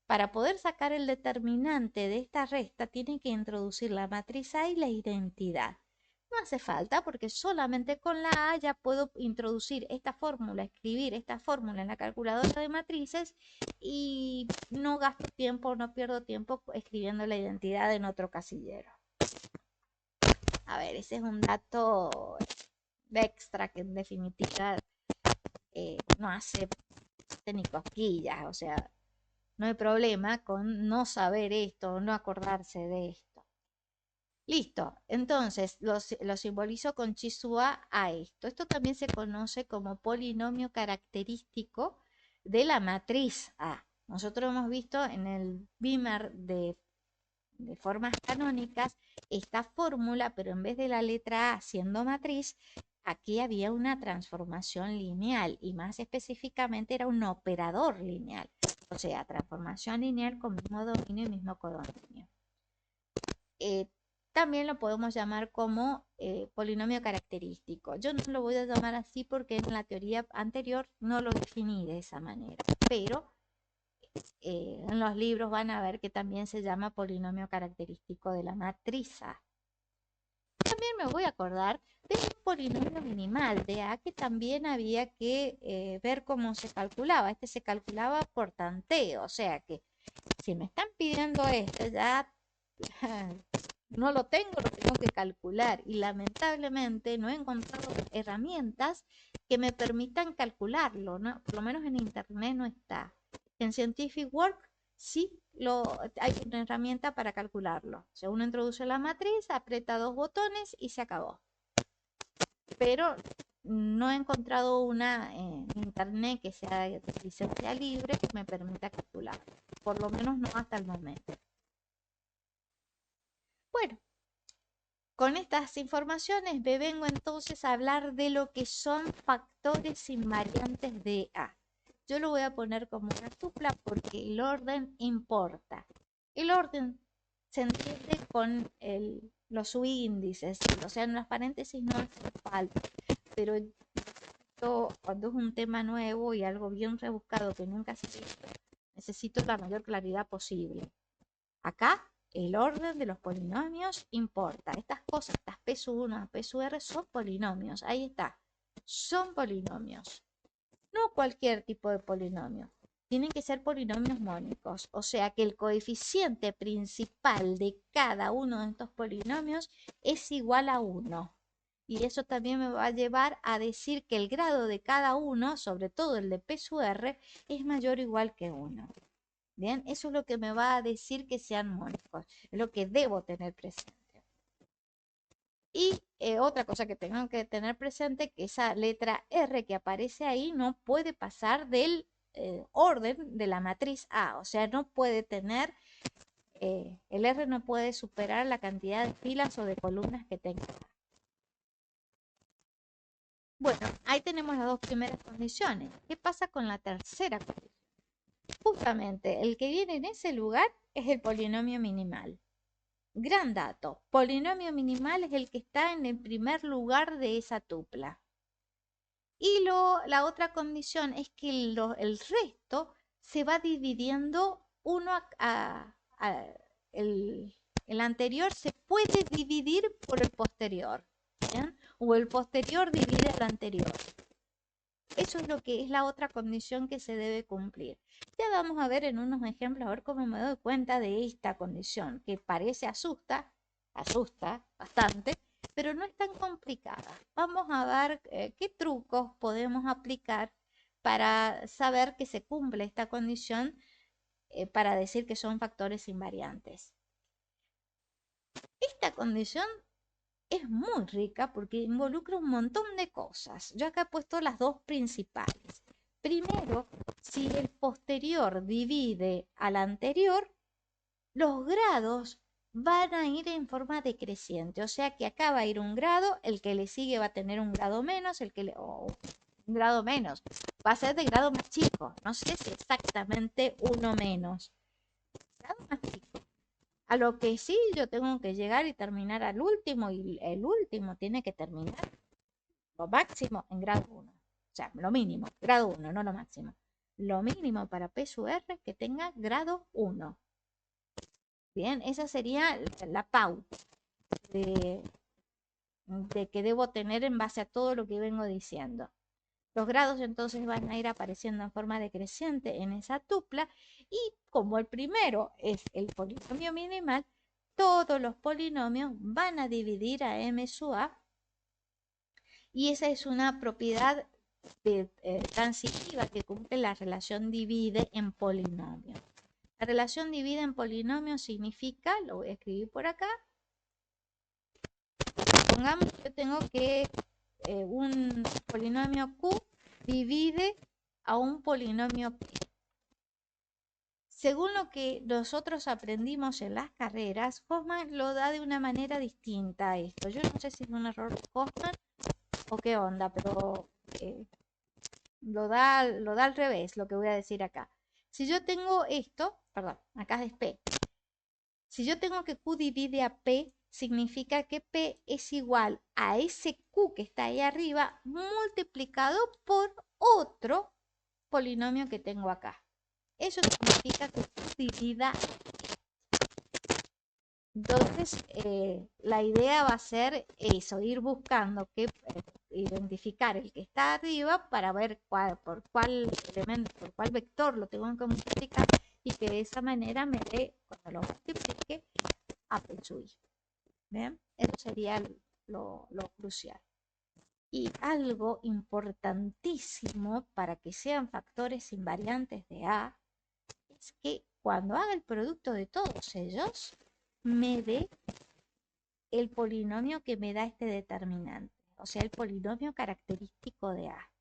para poder sacar el determinante de esta resta, tiene que introducir la matriz A y la identidad. No hace falta porque solamente con la A ya puedo introducir esta fórmula, escribir esta fórmula en la calculadora de matrices y no gasto tiempo, no pierdo tiempo escribiendo la identidad en otro casillero. A ver, ese es un dato de extra que en definitiva no hace ni cosquillas, o sea, no hay problema con no saber esto, no acordarse de esto. Listo, entonces lo simbolizo con chi sub a esto. Esto también se conoce como polinomio característico de la matriz A. Nosotros hemos visto en el Beamer de formas canónicas esta fórmula, pero en vez de la letra A siendo matriz, aquí había una transformación lineal y más específicamente era un operador lineal. O sea, transformación lineal con mismo dominio y mismo codominio. También lo podemos llamar como polinomio característico. Yo no lo voy a llamar así porque en la teoría anterior no lo definí de esa manera, pero en los libros van a ver que también se llama polinomio característico de la matriz A. También me voy a acordar del polinomio minimal de A, que también había que ver cómo se calculaba. Este se calculaba por tanteo, o sea que si me están pidiendo este ya no lo tengo que calcular y lamentablemente no he encontrado herramientas que me permitan calcularlo, ¿no? Por lo menos en internet no está. En Scientific Work sí hay una herramienta para calcularlo. O sea, uno introduce la matriz, aprieta dos botones y se acabó. Pero no he encontrado una en internet que sea de licencia libre que me permita calcular. Por lo menos no hasta el momento. Bueno, con estas informaciones me vengo entonces a hablar de lo que son factores invariantes de A. Yo lo voy a poner como una tupla porque el orden importa. El orden se entiende con los subíndices, o sea, en los paréntesis no hace falta, pero cuando es un tema nuevo y algo bien rebuscado que nunca se ha visto, necesito la mayor claridad posible. Acá el orden de los polinomios importa. Estas cosas, estas P1, P R son polinomios. Ahí está. son polinomios. No cualquier tipo de polinomio. Tienen que ser polinomios mónicos, o sea que el coeficiente principal de cada uno de estos polinomios es igual a 1. Y eso también me va a llevar a decir que el grado de cada uno, sobre todo el de P sub R, es mayor o igual que 1. Bien, eso es lo que me va a decir que sean mónicos, es lo que debo tener presente. Y otra cosa que tengo que tener presente, que esa letra R que aparece ahí no puede pasar del orden de la matriz A, o sea, no puede tener, el R no puede superar la cantidad de filas o de columnas que tenga. Bueno, ahí tenemos las dos primeras condiciones. ¿Qué pasa con la tercera condición? Justamente el que viene en ese lugar es el polinomio minimal. Gran dato, polinomio minimal es el que está en el primer lugar de esa tupla. Y la otra condición es que el resto se va dividiendo uno el anterior se puede dividir por el posterior, ¿bien? O el posterior divide al anterior. Eso es lo que es la otra condición que se debe cumplir. Ya vamos a ver en unos ejemplos, a ver cómo me doy cuenta de esta condición, que parece asusta bastante, pero no es tan complicada. Vamos a ver qué trucos podemos aplicar para saber que se cumple esta condición para decir que son factores invariantes. Esta condición es muy rica porque involucra un montón de cosas. Yo acá he puesto las dos principales. Primero, si el posterior divide al anterior, los grados van a ir en forma decreciente. O sea que acá va a ir un grado, el que le sigue va a tener un grado menos, un grado menos. Va a ser de grado más chico. No sé si exactamente uno menos. Grado más chico. A lo que sí yo tengo que llegar y terminar al último, y el último tiene que terminar lo máximo en grado 1. O sea, lo mínimo, grado 1, no lo máximo. Lo mínimo para P sub R es que tenga grado 1. Bien, esa sería la pauta de, de que debo tener en base a todo lo que vengo diciendo. Los grados entonces van a ir apareciendo en forma decreciente en esa tupla y como el primero es el polinomio minimal, todos los polinomios van a dividir a m sub a y esa es una propiedad transitiva que cumple la relación divide en polinomio. La relación divide en polinomio significa, lo voy a escribir por acá, pongamos que yo tengo que un polinomio Q divide a un polinomio P. Según lo que nosotros aprendimos en las carreras, Hoffman lo da de una manera distinta a esto. Yo no sé si es un error de Hoffman o qué onda, pero lo da al revés lo que voy a decir acá. Si yo tengo esto, perdón, acá es P. Si yo tengo que Q divide a P, significa que P es igual a ese Q que está ahí arriba multiplicado por otro polinomio que tengo acá. Eso significa que Q divida. Entonces, la idea va a ser eso, ir buscando identificar el que está arriba para ver por cuál elemento, por cuál vector lo tengo que multiplicar y que de esa manera me dé, cuando lo multiplique, a P sub I. ¿Bien? Eso sería lo crucial. Y algo importantísimo para que sean factores invariantes de A es que cuando haga el producto de todos ellos, me dé el polinomio que me da este determinante, o sea, el polinomio característico de A.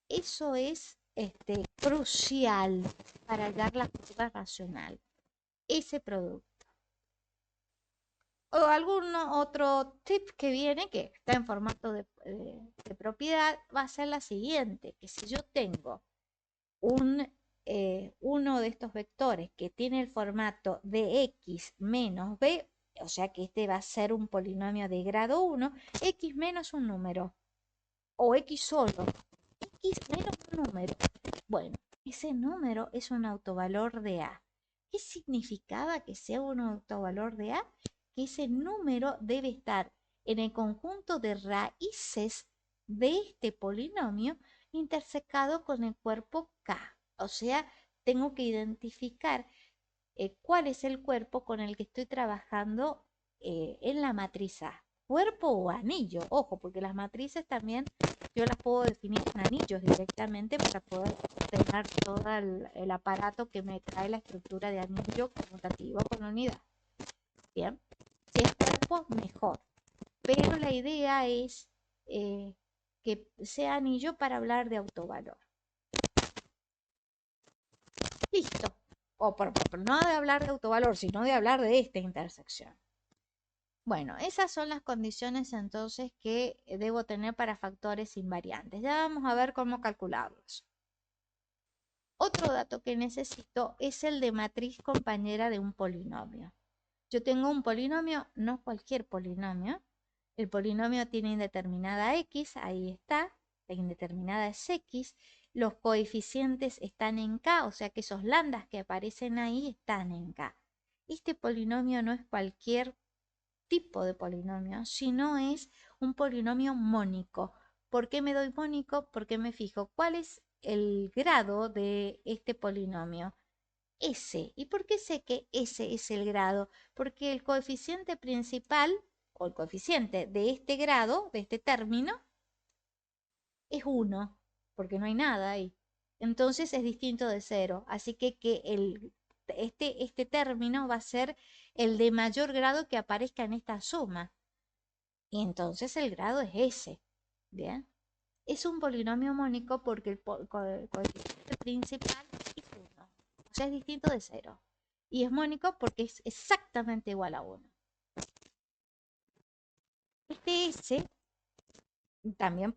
Eso es crucial para hallar la curva racional, ese producto. O algún otro tip que viene, que está en formato de propiedad, va a ser la siguiente, que si yo tengo uno de estos vectores que tiene el formato de x menos b, o sea que este va a ser un polinomio de grado 1, x menos un número, o x solo, x menos un número. Bueno, ese número es un autovalor de A. ¿Qué significaba que sea un autovalor de A? Que ese número debe estar en el conjunto de raíces de este polinomio intersecado con el cuerpo K. O sea, tengo que identificar cuál es el cuerpo con el que estoy trabajando en la matriz A. Cuerpo o anillo, ojo, porque las matrices también yo las puedo definir en anillos directamente para poder tener todo el aparato que me trae la estructura de anillo conmutativo con unidad. Bien, si es cuerpo, mejor. Pero la idea es que sea anillo para hablar de autovalor. Listo. O no de hablar de autovalor, sino de hablar de esta intersección. Bueno, esas son las condiciones entonces que debo tener para factores invariantes. Ya vamos a ver cómo calcularlos. Otro dato que necesito es el de matriz compañera de un polinomio. Yo tengo un polinomio, no cualquier polinomio. El polinomio tiene indeterminada x, ahí está. La indeterminada es x. Los coeficientes están en k, o sea que esos lambdas que aparecen ahí están en k. Este polinomio no es cualquier tipo de polinomio, sino es un polinomio mónico. ¿Por qué me doy mónico? Porque me fijo cuál es el grado de este polinomio. S. ¿Y por qué sé que S es el grado? Porque el coeficiente principal o el coeficiente de este grado, de este término, es 1, porque no hay nada ahí. Entonces es distinto de 0. Así que este término va a ser el de mayor grado que aparezca en esta suma. Y entonces el grado es S. Bien. Es un polinomio mónico porque el coeficiente principal es 1. O sea, es distinto de 0. Y es mónico porque es exactamente igual a 1. Este S también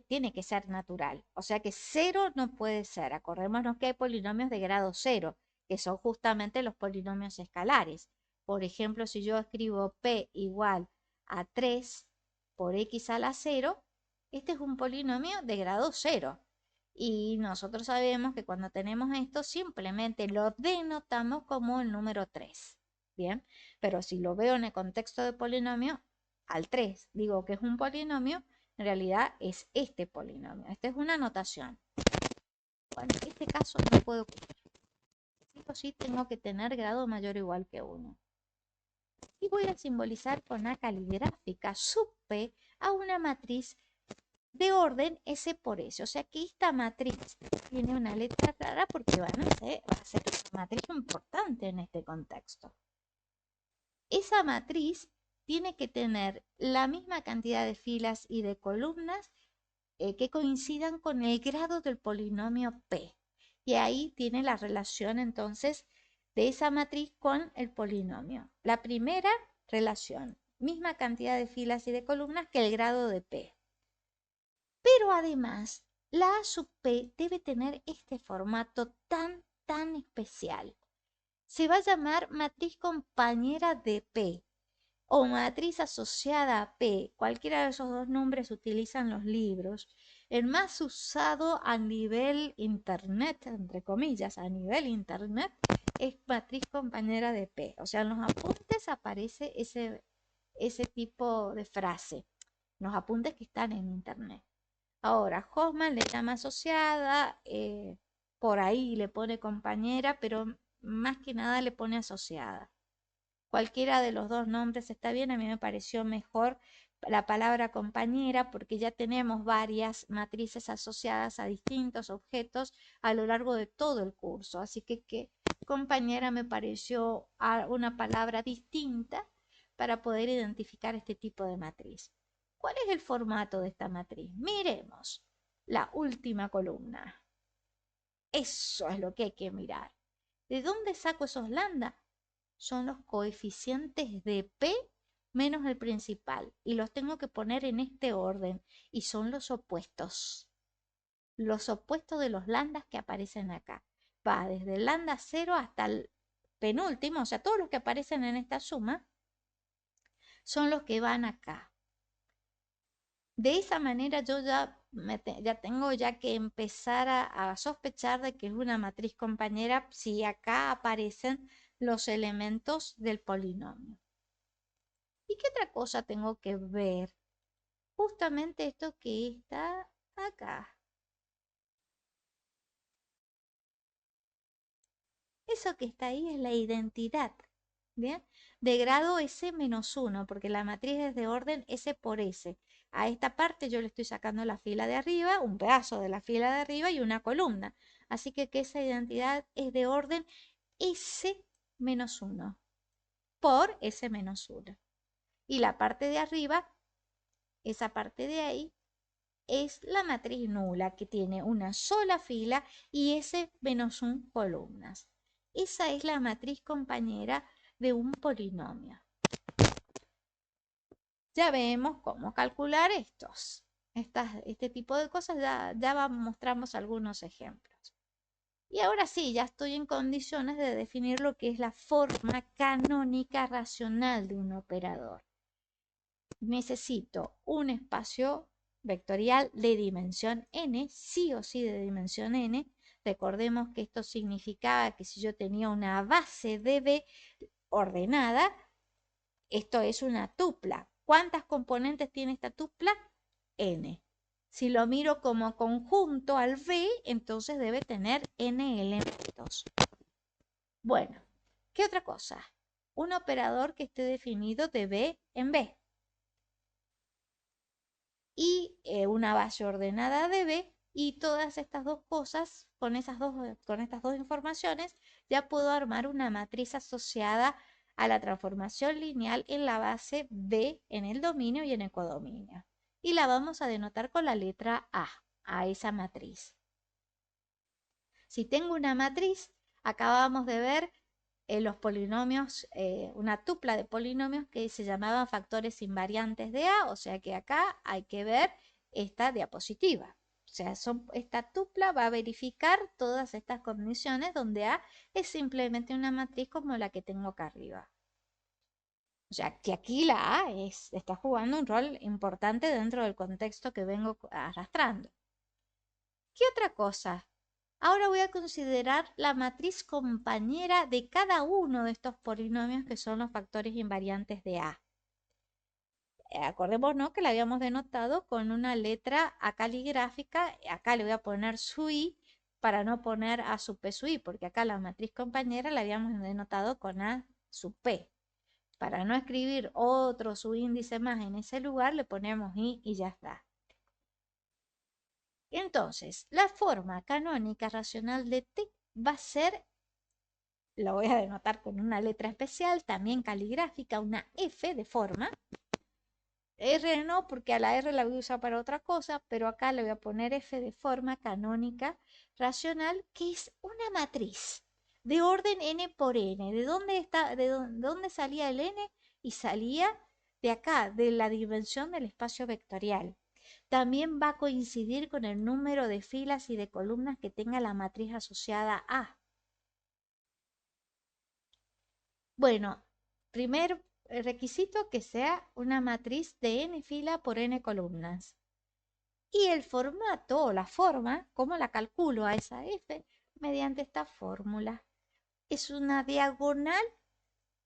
tiene que ser natural. O sea que 0 no puede ser. Acordémonos que hay polinomios de grado 0, que son justamente los polinomios escalares. Por ejemplo, si yo escribo P igual a 3 por X a la 0, este es un polinomio de grado 0. Y nosotros sabemos que cuando tenemos esto simplemente lo denotamos como el número 3. Bien, pero si lo veo en el contexto de polinomio, al 3 digo que es un polinomio, en realidad es este polinomio. Esta es una notación. Bueno, en este caso no puedo ocurrir. Sí o sí tengo que tener grado mayor o igual que 1. Y voy a simbolizar con A caligráfica sub P a una matriz de orden S por S. O sea que esta matriz tiene una letra clara porque va a ser una matriz importante en este contexto. Esa matriz tiene que tener la misma cantidad de filas y de columnas que coincidan con el grado del polinomio P. Y ahí tiene la relación entonces de esa matriz con el polinomio. La primera relación, misma cantidad de filas y de columnas que el grado de P. Pero además, la A sub P debe tener este formato tan especial. Se va a llamar matriz compañera de P o matriz asociada a P. Cualquiera de esos dos nombres se utilizan los libros. El más usado a nivel internet, entre comillas, a nivel internet, es matriz compañera de P. O sea, en los apuntes aparece ese tipo de frase. Los apuntes que están en internet. Ahora, Hoffman le llama asociada, por ahí le pone compañera, pero más que nada le pone asociada. Cualquiera de los dos nombres está bien, a mí me pareció mejor la palabra compañera porque ya tenemos varias matrices asociadas a distintos objetos a lo largo de todo el curso, así que compañera me pareció una palabra distinta para poder identificar este tipo de matriz. ¿Cuál es el formato de esta matriz? Miremos la última columna. Eso es lo que hay que mirar. ¿De dónde saco esos lambda? Son los coeficientes de P menos el principal y los tengo que poner en este orden y son los opuestos. Los opuestos de los lambdas que aparecen acá. Va desde el lambda 0 hasta el penúltimo, o sea, todos los que aparecen en esta suma son los que van acá. De esa manera yo ya tengo que empezar a sospechar de que es una matriz compañera si acá aparecen los elementos del polinomio. ¿Y qué otra cosa tengo que ver justamente esto que está acá. Eso que está ahí es la identidad, ¿bien? De grado S-1, porque la matriz es de orden S por S. A esta parte yo le estoy sacando la fila de arriba, un pedazo de la fila de arriba y una columna. Así que esa identidad es de orden S-1 por S-1. Y la parte de arriba, esa parte de ahí, es la matriz nula, que tiene una sola fila y S-1 columnas. Esa es la matriz compañera de un polinomio. Ya vemos cómo calcular este tipo de cosas, ya mostramos algunos ejemplos. Y ahora sí, ya estoy en condiciones de definir lo que es la forma canónica racional de un operador. Necesito un espacio vectorial de dimensión n, sí o sí de dimensión n. Recordemos que esto significaba que si yo tenía una base de B ordenada, esto es una tupla. ¿Cuántas componentes tiene esta tupla? N. Si lo miro como conjunto al B, entonces debe tener n elementos. Bueno, ¿qué otra cosa? Un operador que esté definido de B en B. Y una base ordenada de B, y todas estas dos cosas, con estas dos informaciones, ya puedo armar una matriz asociada a la transformación lineal en la base B en el dominio y en el codominio. Y la vamos a denotar con la letra a esa matriz. Si tengo una matriz, acabamos de ver los polinomios, una tupla de polinomios que se llamaban factores invariantes de A, o sea que acá hay que ver esta diapositiva. O sea, esta tupla va a verificar todas estas condiciones donde A es simplemente una matriz como la que tengo acá arriba. O sea, que aquí la A está jugando un rol importante dentro del contexto que vengo arrastrando. ¿Qué otra cosa? Ahora voy a considerar la matriz compañera de cada uno de estos polinomios que son los factores invariantes de A. Acordémonos que la habíamos denotado con una letra A caligráfica. Acá le voy a poner su I para no poner A sub P sub I, porque acá la matriz compañera la habíamos denotado con A sub P. Para no escribir otro subíndice más en ese lugar, le ponemos I y ya está. Entonces, la forma canónica racional de T va a ser, lo voy a denotar con una letra especial, también caligráfica, una F de forma. R no, porque a la R la voy a usar para otra cosa, pero acá le voy a poner F de forma canónica racional, que es una matriz de orden n por n. ¿De dónde salía el n? Y salía de acá, de la dimensión del espacio vectorial. También va a coincidir con el número de filas y de columnas que tenga la matriz asociada a. Bueno, primer requisito que sea una matriz de n fila por n columnas. Y el formato o la forma, ¿cómo la calculo a esa f? Mediante esta fórmula. Es una diagonal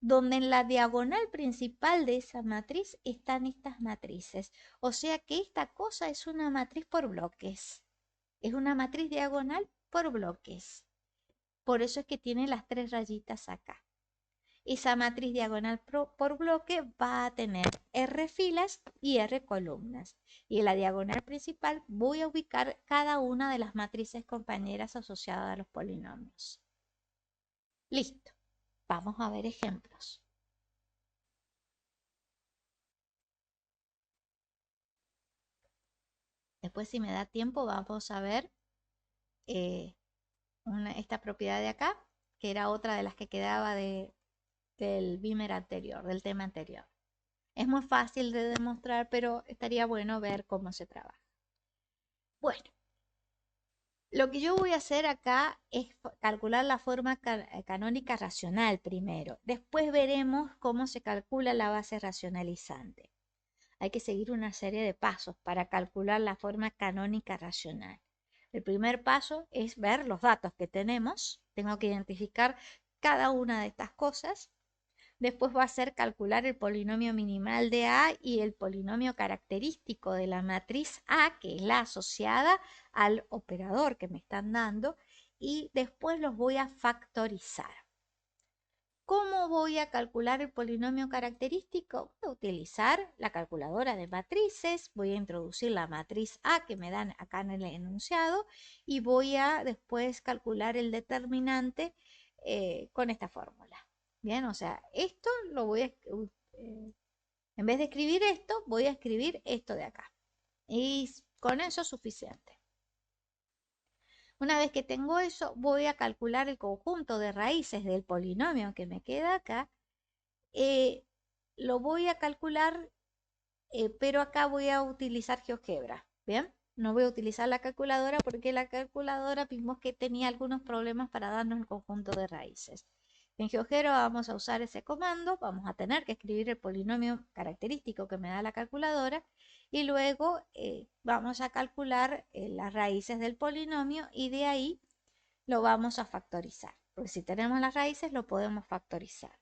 donde en la diagonal principal de esa matriz están estas matrices. O sea que esta cosa es una matriz por bloques. Es una matriz diagonal por bloques. Por eso es que tiene las tres rayitas acá. Esa matriz diagonal por bloque va a tener R filas y R columnas. Y en la diagonal principal voy a ubicar cada una de las matrices compañeras asociadas a los polinomios. Listo. Vamos a ver ejemplos. Después, si me da tiempo, vamos a ver esta propiedad de acá, que era otra de las que quedaba del Beamer anterior, del tema anterior. Es muy fácil de demostrar, pero estaría bueno ver cómo se trabaja. Bueno, lo que yo voy a hacer acá es calcular la forma canónica racional primero. Después veremos cómo se calcula la base racionalizante. Hay que seguir una serie de pasos para calcular la forma canónica racional. El primer paso es ver los datos que tenemos. Tengo que identificar cada una de estas cosas. Después va a ser calcular el polinomio minimal de A y el polinomio característico de la matriz A, que es la asociada al operador que me están dando, y después los voy a factorizar. ¿Cómo voy a calcular el polinomio característico? Voy a utilizar la calculadora de matrices, voy a introducir la matriz A que me dan acá en el enunciado y voy a después calcular el determinante con esta fórmula. Bien, o sea, esto lo voy a, en vez de escribir esto, voy a escribir esto de acá. Y con eso es suficiente. Una vez que tengo eso, voy a calcular el conjunto de raíces del polinomio que me queda acá. Lo voy a calcular, pero acá voy a utilizar GeoGebra. ¿Bien? No voy a utilizar la calculadora porque la calculadora vimos que tenía algunos problemas para darnos el conjunto de raíces. En GeoGebra vamos a usar ese comando, vamos a tener que escribir el polinomio característico que me da la calculadora y luego vamos a calcular las raíces del polinomio y de ahí lo vamos a factorizar. Porque si tenemos las raíces lo podemos factorizar.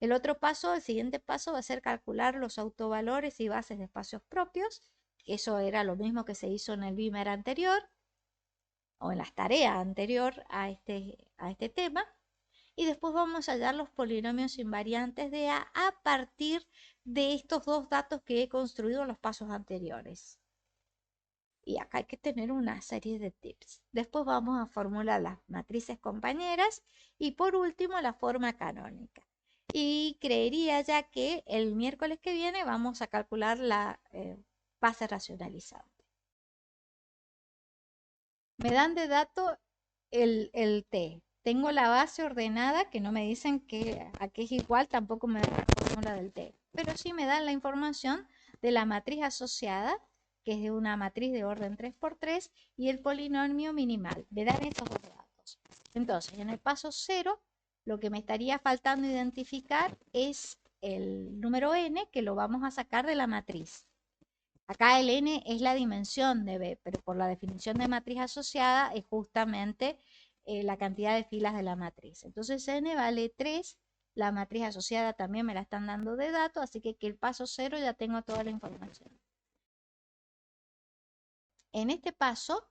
El otro paso, el siguiente paso va a ser calcular los autovalores y bases de espacios propios. Eso era lo mismo que se hizo en el Beamer anterior o en las tareas anterior a este tema. Y después vamos a hallar los polinomios invariantes de A partir de estos dos datos que he construido en los pasos anteriores. Y acá hay que tener una serie de tips. Después vamos a formular las matrices compañeras y por último la forma canónica. Y creería ya que el miércoles que viene vamos a calcular la base racionalizante. Me dan de dato el T. Tengo la base ordenada que no me dicen que a qué es igual, tampoco me dan la fórmula del T. Pero sí me dan la información de la matriz asociada, que es de una matriz de orden 3×3, y el polinomio minimal. Me dan estos dos datos. Entonces, en el paso 0, lo que me estaría faltando identificar es el número n, que lo vamos a sacar de la matriz. Acá el n es la dimensión de B, pero por la definición de matriz asociada es justamente la cantidad de filas de la matriz. Entonces n vale 3, la matriz asociada también me la están dando de datos, así que el paso 0 ya tengo toda la información. En este paso,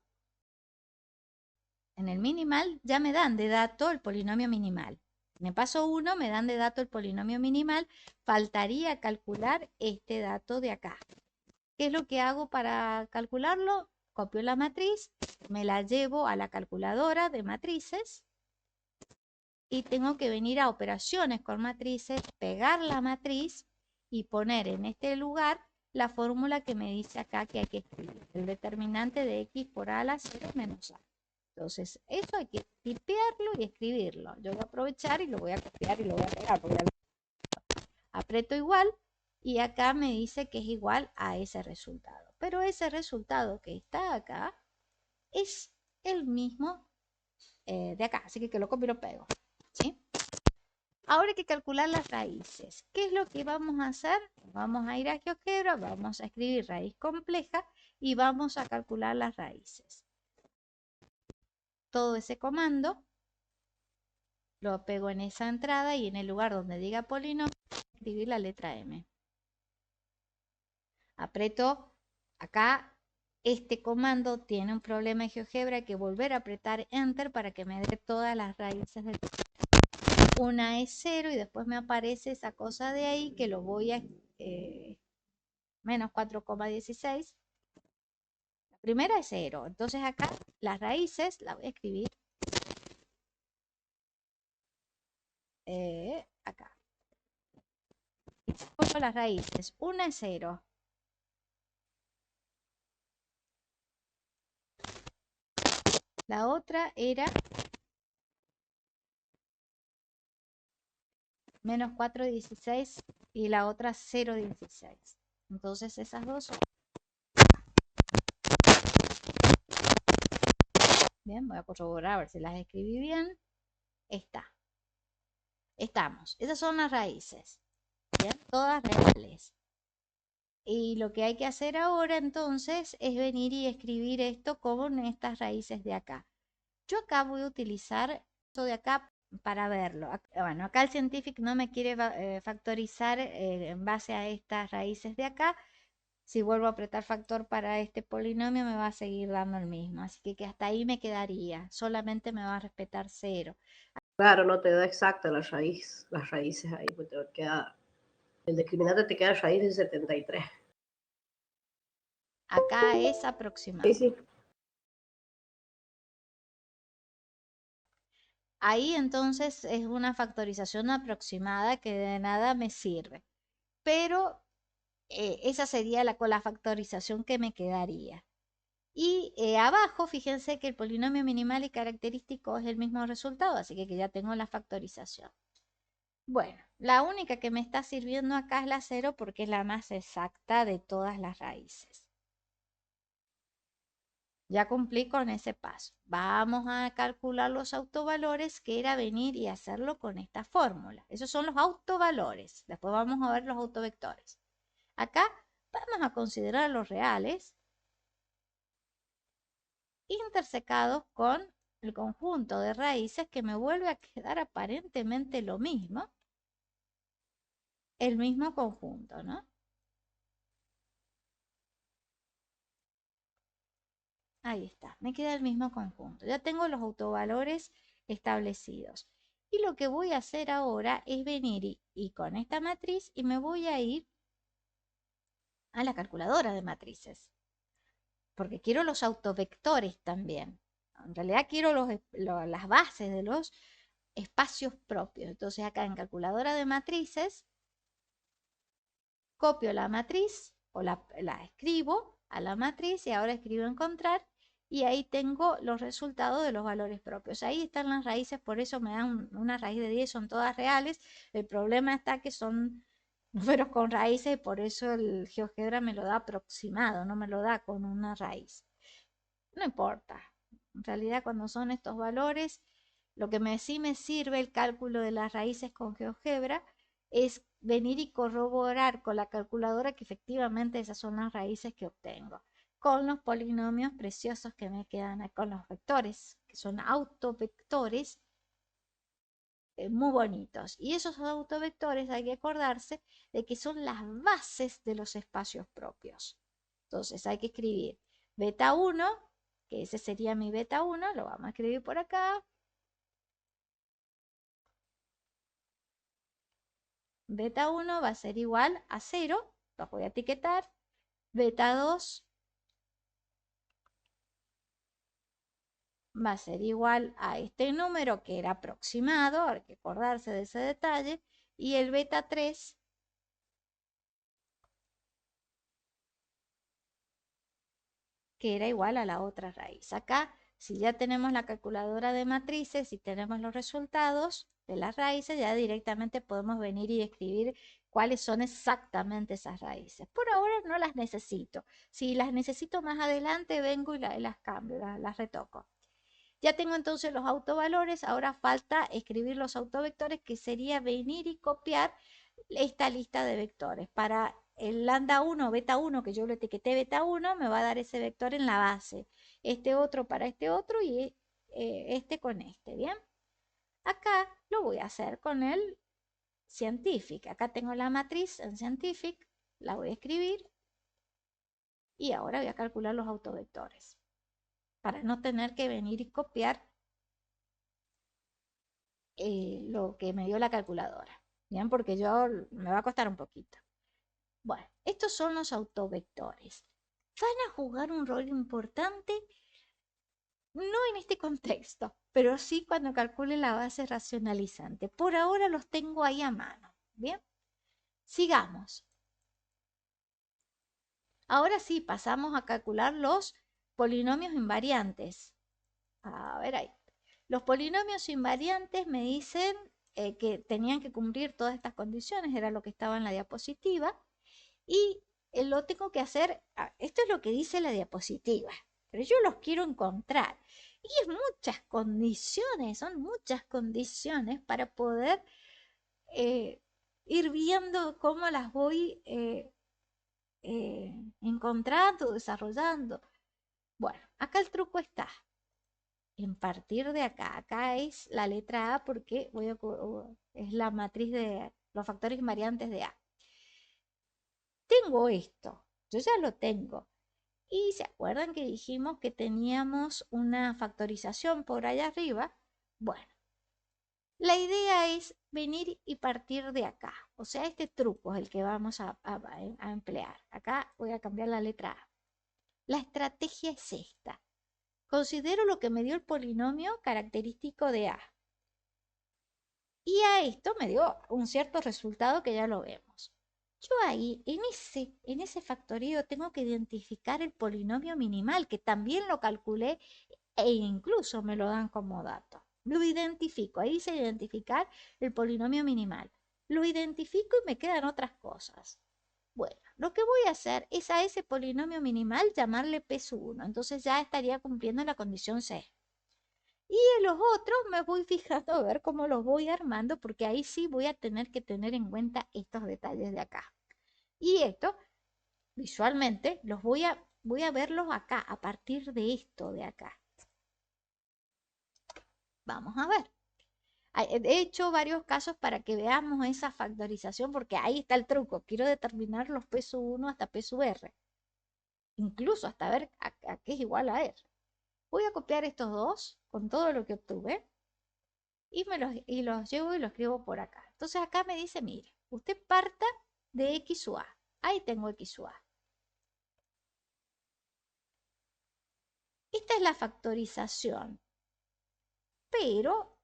en el minimal, ya me dan de dato el polinomio minimal. En el paso 1 me dan de dato el polinomio minimal, faltaría calcular este dato de acá. ¿Qué es lo que hago para calcularlo? Copio la matriz, me la llevo a la calculadora de matrices y tengo que venir a operaciones con matrices, pegar la matriz y poner en este lugar la fórmula que me dice acá que hay que escribir. El determinante de x por a a la 0 menos a. Entonces, eso hay que tipearlo y escribirlo. Yo voy a aprovechar y lo voy a copiar y lo voy a pegar. Aprieto igual y acá me dice que es igual a ese resultado. Pero ese resultado que está acá es el mismo de acá. Así que lo copio y lo pego. ¿Sí? Ahora hay que calcular las raíces. ¿Qué es lo que vamos a hacer? Vamos a ir a GeoGebra, vamos a escribir raíz compleja y vamos a calcular las raíces. Todo ese comando lo pego en esa entrada y en el lugar donde diga polinomio, escribir la letra M. Aprieto acá. Este comando tiene un problema en GeoGebra, hay que volver a apretar Enter para que me dé todas las raíces del... Una es 0 y después me aparece esa cosa de ahí que lo voy a... menos 4,16. La primera es 0. Entonces acá las raíces las voy a escribir acá. Y pongo las raíces. Una es 0. La otra era menos 4,16 y la otra 0,16. Entonces esas dos son... Bien, voy a corroborar a ver si las escribí bien. Está. Estamos. Esas son las raíces. Bien, todas reales. Y lo que hay que hacer ahora entonces es venir y escribir esto con estas raíces de acá. Yo acá voy a utilizar esto de acá, para verlo. Bueno, acá el científico no me quiere factorizar en base a estas raíces de acá. Si vuelvo a apretar factor para este polinomio me va a seguir dando el mismo. Así que hasta ahí me quedaría. Solamente me va a respetar 0. Claro, no te da exacta la raíz, las raíces ahí, pues te queda, el discriminante te queda raíz de 73. Acá es Sí, aproximado. sí. Ahí entonces es una factorización aproximada que de nada me sirve. Pero esa sería con la factorización que me quedaría. Y abajo, fíjense que el polinomio minimal y característico es el mismo resultado, así que ya tengo la factorización. Bueno, la única que me está sirviendo acá es la 0 porque es la más exacta de todas las raíces. Ya cumplí con ese paso. Vamos a calcular los autovalores, que era venir y hacerlo con esta fórmula. Esos son los autovalores. Después vamos a ver los autovectores. Acá vamos a considerar los reales intersecados con el conjunto de raíces que me vuelve a quedar aparentemente lo mismo, el mismo conjunto, ¿no? Ahí está, me queda el mismo conjunto. Ya tengo los autovalores establecidos. Y lo que voy a hacer ahora es venir y con esta matriz y me voy a ir a la calculadora de matrices, porque quiero los autovectores también. En realidad quiero las bases de los espacios propios. Entonces acá en calculadora de matrices copio la matriz o la escribo a la matriz y ahora escribo encontrar y ahí tengo los resultados de los valores propios. Ahí están las raíces, por eso me dan una raíz de 10, son todas reales. El problema está que son números con raíces y por eso el GeoGebra me lo da aproximado, no me lo da con una raíz. No importa. En realidad cuando son estos valores, lo que sí me sirve el cálculo de las raíces con GeoGebra es venir y corroborar con la calculadora que efectivamente esas son las raíces que obtengo. Con los polinomios preciosos que me quedan, con los vectores, que son autovectores muy bonitos. Y esos autovectores hay que acordarse de que son las bases de los espacios propios. Entonces hay que escribir beta 1, que ese sería mi beta 1, lo vamos a escribir por acá. Beta 1 va a ser igual a 0, lo voy a etiquetar. Beta 2 va a ser igual a este número que era aproximado, hay que acordarse de ese detalle. Y el beta 3 que era igual a la otra raíz. Acá, si ya tenemos la calculadora de matrices y tenemos los resultados de las raíces, ya directamente podemos venir y escribir cuáles son exactamente esas raíces. Por ahora no las necesito. Si las necesito más adelante, vengo y las cambio, las retoco. Ya tengo entonces los autovalores, ahora falta escribir los autovectores, que sería venir y copiar esta lista de vectores. Para el lambda 1, beta 1, que yo lo etiqueté beta 1, me va a dar ese vector en la base. Este otro para este otro y este con este, ¿bien? Acá lo voy a hacer con el scientific. Acá tengo la matriz en scientific, la voy a escribir y ahora voy a calcular los autovectores para no tener que venir y copiar lo que me dio la calculadora, ¿bien? Porque yo me va a costar un poquito. Bueno, estos son los autovectores. Van a jugar un rol importante, no en este contexto, pero sí cuando calcule la base racionalizante. Por ahora los tengo ahí a mano, ¿bien? Sigamos. Ahora sí, pasamos a calcular los polinomios invariantes. A ver ahí. Los polinomios invariantes me dicen que tenían que cumplir todas estas condiciones, era lo que estaba en la diapositiva, y lo tengo que hacer, esto es lo que dice la diapositiva, pero yo los quiero encontrar. Y es muchas condiciones, son muchas condiciones para poder eh, ir viendo cómo las voy encontrando, desarrollando. Bueno, acá el truco está. en partir de acá. Acá es la letra A porque es la matriz de los factores invariantes de A. Tengo esto, yo ya lo tengo. Y se acuerdan que dijimos que teníamos una factorización por allá arriba. Bueno, la idea es venir y partir de acá. O sea, este truco es el que vamos a emplear. Acá voy a cambiar la letra A. La estrategia es esta. Considero lo que me dio el polinomio característico de A. Y a esto me dio un cierto resultado que ya lo vemos. Yo ahí, en ese factorío, tengo que identificar el polinomio minimal, que también lo calculé e incluso me lo dan como dato. Lo identifico, ahí dice identificar el polinomio minimal. Lo identifico y me quedan otras cosas. Bueno, lo que voy a hacer es a ese polinomio minimal llamarle P sub 1. Entonces ya estaría cumpliendo la condición C. Y en los otros me voy fijando a ver cómo los voy armando, porque ahí sí voy a tener que tener en cuenta estos detalles de acá. Y esto, visualmente, voy a verlos acá, a partir de esto de acá. Vamos a ver. He hecho varios casos para que veamos esa factorización, porque ahí está el truco. Quiero determinar los P sub 1 hasta P sub R. Incluso hasta ver a qué es igual a R. Voy a copiar estos dos con todo lo que obtuve y los llevo y los escribo por acá. Entonces acá me dice, mire, usted parta de X sub A. Ahí tengo X sub A. Esta es la factorización. Pero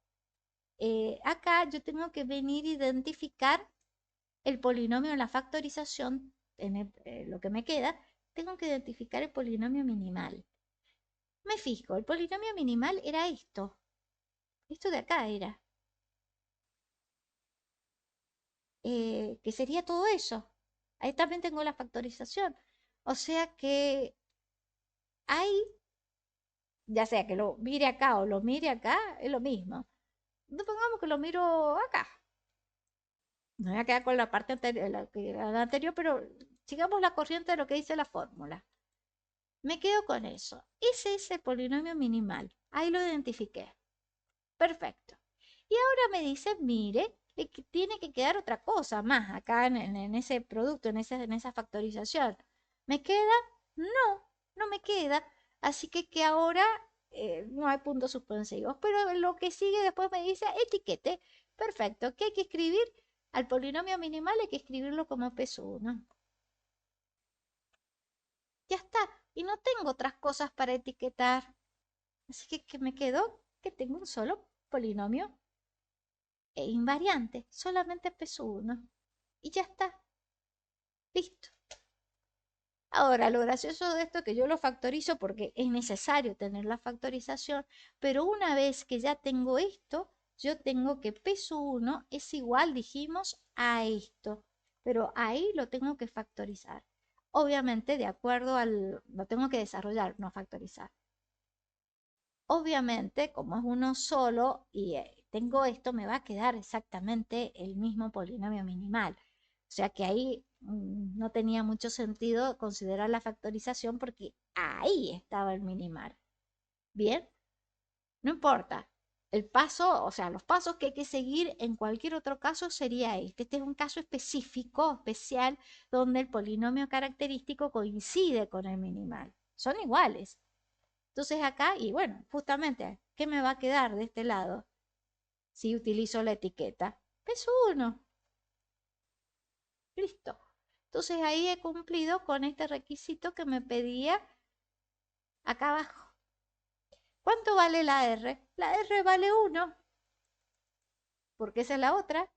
acá yo tengo que venir a identificar el polinomio en la factorización, lo que me queda, tengo que identificar el polinomio minimal. Me fijo, el polinomio minimal era esto. Esto de acá era. Que sería todo eso. Ahí también tengo la factorización. O sea que ahí, ya sea que lo mire acá o lo mire acá, es lo mismo. Supongamos que lo miro acá. Me voy a quedar con la parte anterior, la anterior, pero sigamos la corriente de lo que dice la fórmula. Me quedo con eso. Ese es el polinomio minimal. Ahí lo identifiqué. Perfecto. Y ahora me dice, mire, tiene que quedar otra cosa más acá en ese producto, en esa factorización. ¿Me queda? No, no me queda. Así que ahora no hay puntos suspensivos. Pero lo que sigue después me dice etiquete. Perfecto. ¿Qué hay que escribir? Al polinomio minimal hay que escribirlo como peso 1. Ya está. Y no tengo otras cosas para etiquetar. Así que me quedo que tengo un solo polinomio invariante, solamente peso 1. Y ya está. Listo. Ahora, lo gracioso de esto es que yo lo factorizo porque es necesario tener la factorización, pero una vez que ya tengo esto, yo tengo que peso 1 es igual, dijimos, a esto. Pero ahí lo tengo que factorizar. Obviamente, de acuerdo lo tengo que desarrollar, no factorizar. Obviamente, como es uno solo y tengo esto, me va a quedar exactamente el mismo polinomio minimal. O sea que ahí no tenía mucho sentido considerar la factorización porque ahí estaba el minimal. Bien, no importa. El paso, o sea, los pasos que hay que seguir en cualquier otro caso sería este. Este es un caso específico, especial, donde el polinomio característico coincide con el minimal. Son iguales. Entonces acá, y bueno, justamente, ¿qué me va a quedar de este lado si utilizo la etiqueta? Peso 1. Listo. Entonces ahí he cumplido con este requisito que me pedía acá abajo. ¿Cuánto vale la R? La R vale 1, porque esa es la otra.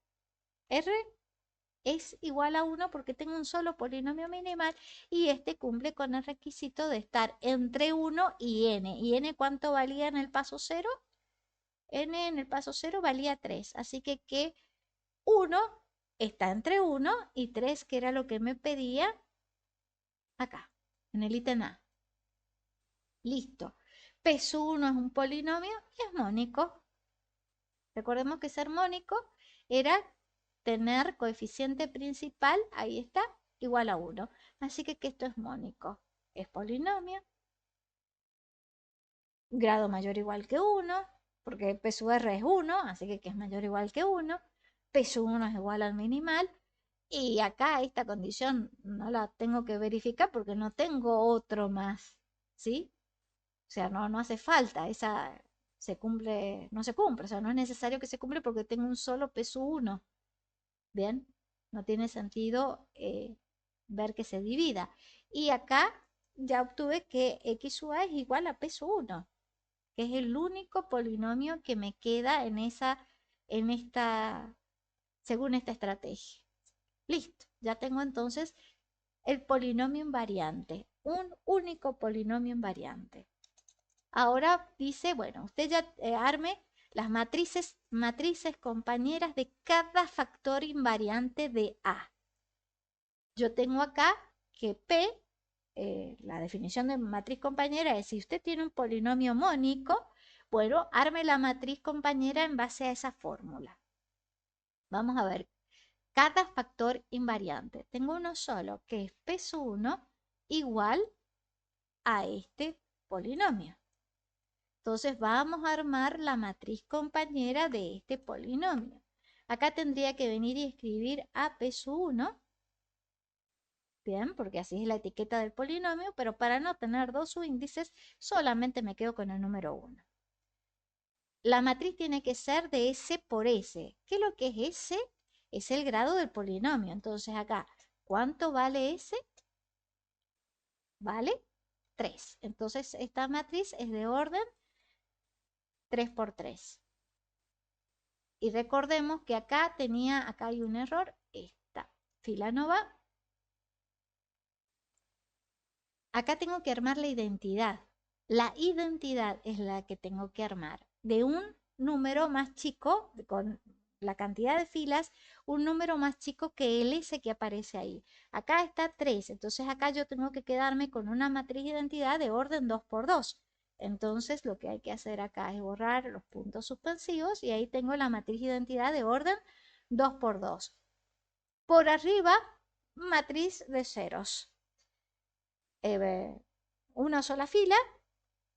R es igual a 1 porque tengo un solo polinomio minimal y este cumple con el requisito de estar entre 1 y n. ¿Y n cuánto valía en el paso 0? N en el paso 0 valía 3, así que 1 está entre 1 y 3, que era lo que me pedía acá, en el ítem A. Listo. Peso 1 es un polinomio y es mónico. Recordemos que ser mónico era tener coeficiente principal, ahí está, igual a 1. Así que esto es mónico. Es polinomio grado mayor o igual que 1, porque P sub R es 1, así que es mayor o igual que 1. P sub 1 es igual al minimal. Y acá esta condición no la tengo que verificar porque no tengo otro más, ¿sí? O sea, no hace falta, esa se cumple, no se cumple, o sea, no es necesario que se cumple porque tengo un solo P sub 1. Bien, no tiene sentido ver que se divida. Y acá ya obtuve que X sub A es igual a P sub 1, que es el único polinomio que me queda en esta, según esta estrategia. Listo, ya tengo entonces el polinomio invariante, un único polinomio invariante. Ahora dice, bueno, usted ya arme las matrices compañeras de cada factor invariante de A. Yo tengo acá que P, la definición de matriz compañera es si usted tiene un polinomio mónico, bueno, arme la matriz compañera en base a esa fórmula. Vamos a ver, cada factor invariante. Tengo uno solo, que es P sub 1 igual a este polinomio. Entonces vamos a armar la matriz compañera de este polinomio. Acá tendría que venir y escribir a P sub 1. Bien, porque así es la etiqueta del polinomio, pero para no tener dos subíndices, solamente me quedo con el número 1. La matriz tiene que ser de S por S. ¿Qué es lo que es S? Es el grado del polinomio. Entonces acá, ¿cuánto vale S? Vale 3. Entonces esta matriz es de orden 3 por 3. Y recordemos que acá hay un error. Esta fila no va. Acá tengo que armar la identidad. La identidad es la que tengo que armar de un número más chico, con la cantidad de filas, un número más chico que el S que aparece ahí. Acá está 3, entonces acá yo tengo que quedarme con una matriz de identidad de orden 2 por 2. Entonces lo que hay que hacer acá es borrar los puntos suspensivos y ahí tengo la matriz de identidad de orden 2 por 2. Por arriba, matriz de ceros. Una sola fila,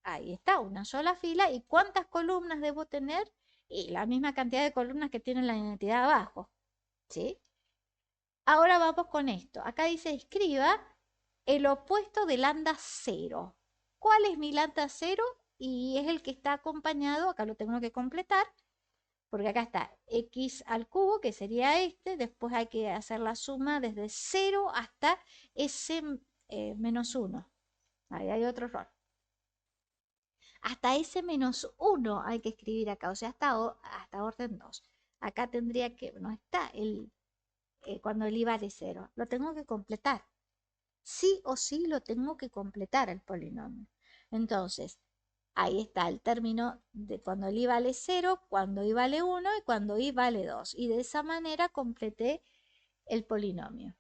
ahí está, una sola fila. ¿Y cuántas columnas debo tener? Y la misma cantidad de columnas que tiene la identidad abajo, ¿sí? Ahora vamos con esto. Acá dice escriba el opuesto del lambda 0. ¿Cuál es mi lambda 0? Y es el que está acompañado, acá lo tengo que completar, porque acá está x al cubo, que sería este, después hay que hacer la suma desde 0 hasta s menos 1. Ahí hay otro error. Hasta ese menos 1 hay que escribir acá, o sea, hasta orden 2. Acá tendría que, no está cuando el I vale 0. Lo tengo que completar. Sí o sí lo tengo que completar el polinomio. Entonces, ahí está el término de cuando el I vale 0, cuando I vale 1 y cuando I vale 2. Y de esa manera completé el polinomio.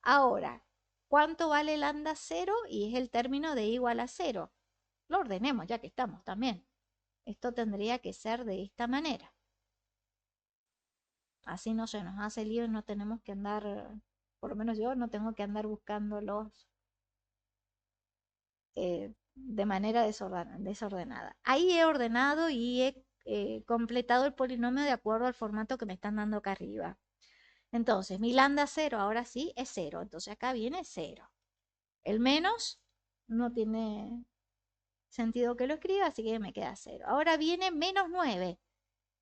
Ahora, ¿cuánto vale lambda 0? Y es el término de I igual a 0. Lo ordenemos ya que estamos también. Esto tendría que ser de esta manera. Así no se nos hace lío y no tenemos que andar, por lo menos yo no tengo que andar buscándolos de manera desordenada. Ahí he ordenado y he completado el polinomio de acuerdo al formato que me están dando acá arriba. Entonces, mi lambda 0 ahora sí es 0. Entonces acá viene 0. El menos no tiene sentido que lo escriba, así que me queda 0. Ahora viene menos 9.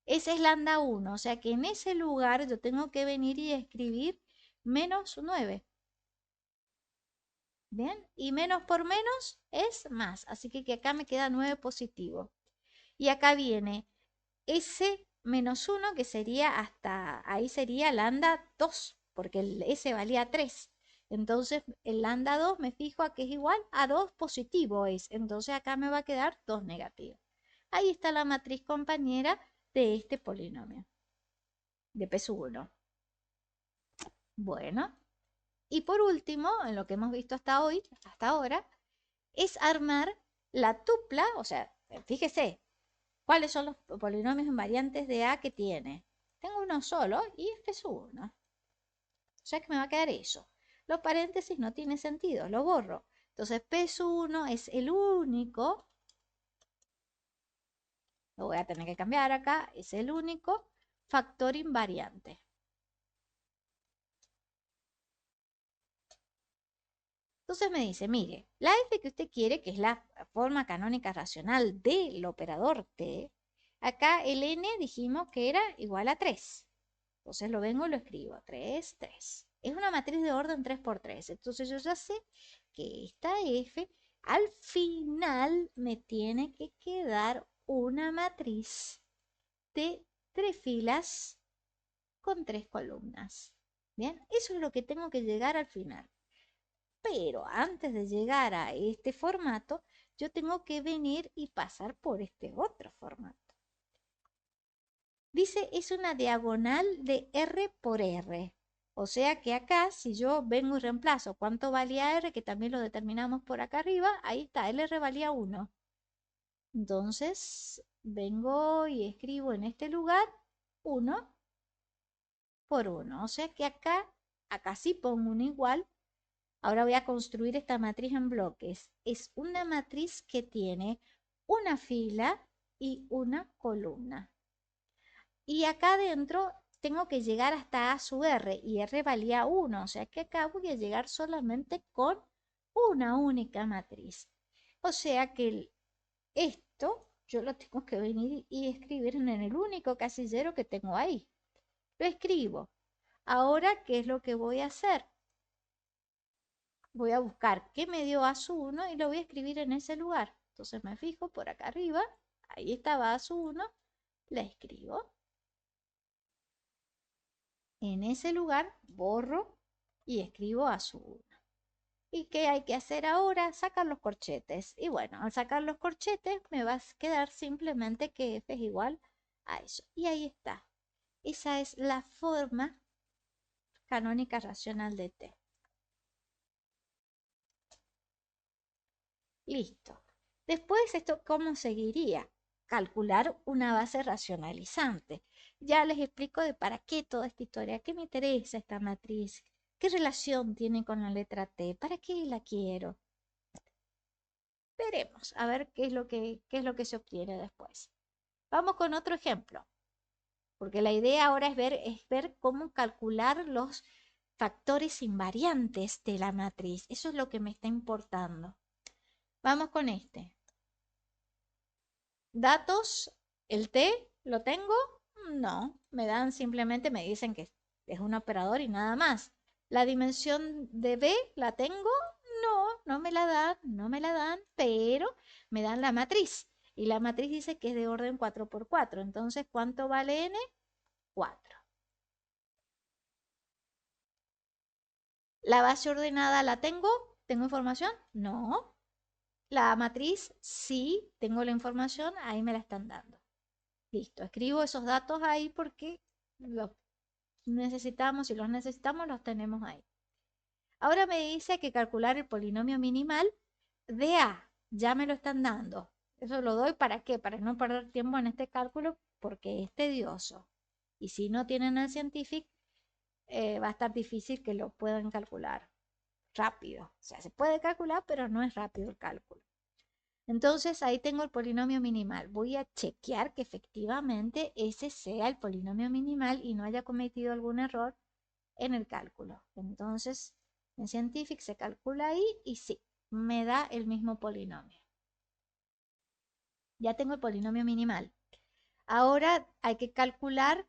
Ese es lambda 1, o sea que en ese lugar yo tengo que venir y escribir menos 9. ¿Bien? Y menos por menos es más, así que acá me queda 9 positivo. Y acá viene S menos 1, que sería hasta, ahí sería lambda 2, porque el S valía 3. Entonces el lambda 2 me fijo a que es igual a 2 positivo es, entonces acá me va a quedar 2 negativo. Ahí está la matriz compañera de este polinomio de P sub 1. Bueno, y por último, en lo que hemos visto hasta hoy, hasta ahora, es armar la tupla, o sea, fíjese, ¿cuáles son los polinomios invariantes de A que tiene? Tengo uno solo y es P sub 1. O sea que me va a quedar eso. Los paréntesis no tiene sentido, lo borro. Entonces P sub 1 es el único Lo voy a tener que cambiar acá, es el único factor invariante. Entonces me dice, mire, la f que usted quiere, que es la forma canónica racional del operador t, acá el n dijimos que era igual a 3. Entonces lo vengo y lo escribo, 3, 3. Es una matriz de orden 3 por 3. Entonces yo ya sé que esta f al final me tiene que quedar una matriz de 3 filas con 3 columnas. Bien, eso es lo que tengo que llegar al final. Pero antes de llegar a este formato, yo tengo que venir y pasar por este otro formato. Dice, es una diagonal de R por R. O sea que acá, si yo vengo y reemplazo cuánto valía R, que también lo determinamos por acá arriba, ahí está, el R valía 1. Entonces, vengo y escribo en este lugar 1 por 1. O sea que acá sí pongo un igual. Ahora voy a construir esta matriz en bloques. Es una matriz que tiene una fila y una columna. Y acá adentro tengo que llegar hasta A sub R y R valía 1. O sea que acá voy a llegar solamente con una única matriz. O sea que esto yo lo tengo que venir y escribir en el único casillero que tengo ahí. Lo escribo. Ahora, ¿qué es lo que voy a hacer? Voy a buscar qué me dio A sub 1 y lo voy a escribir en ese lugar. Entonces me fijo por acá arriba, ahí estaba A sub 1, la escribo. En ese lugar borro y escribo A sub 1. ¿Y qué hay que hacer ahora? Sacar los corchetes. Y bueno, al sacar los corchetes me va a quedar simplemente que f es igual a eso. Y ahí está. Esa es la forma canónica racional de t. Listo. Después, ¿esto cómo seguiría? Calcular una base racionalizante. Ya les explico de para qué toda esta historia, qué me interesa esta matriz, qué relación tiene con la letra T, para qué la quiero. Veremos, a ver qué es lo que se obtiene después. Vamos con otro ejemplo, porque la idea ahora es ver cómo calcular los factores invariantes de la matriz. Eso es lo que me está importando. Vamos con este. Datos, el T, ¿lo tengo? No, me dan simplemente, me dicen que es un operador y nada más. La dimensión de B, ¿la tengo? No, no me la dan, pero me dan la matriz. Y la matriz dice que es de orden 4 por 4. Entonces, ¿cuánto vale n? 4. ¿La base ordenada la tengo? ¿Tengo información? No. La matriz, sí, tengo la información, ahí me la están dando. Listo, escribo esos datos ahí porque los necesitamos, si los necesitamos, los tenemos ahí. Ahora me dice que calcular el polinomio minimal de A, ya me lo están dando. Eso lo doy para qué, para no perder tiempo en este cálculo porque es tedioso. Y si no tienen el Scientific, va a estar difícil que lo puedan calcular rápido. O sea, se puede calcular, pero no es rápido el cálculo. Entonces ahí tengo el polinomio minimal. Voy a chequear que efectivamente ese sea el polinomio minimal y no haya cometido algún error en el cálculo. Entonces en Scientific se calcula ahí y sí, me da el mismo polinomio. Ya tengo el polinomio minimal. Ahora hay que calcular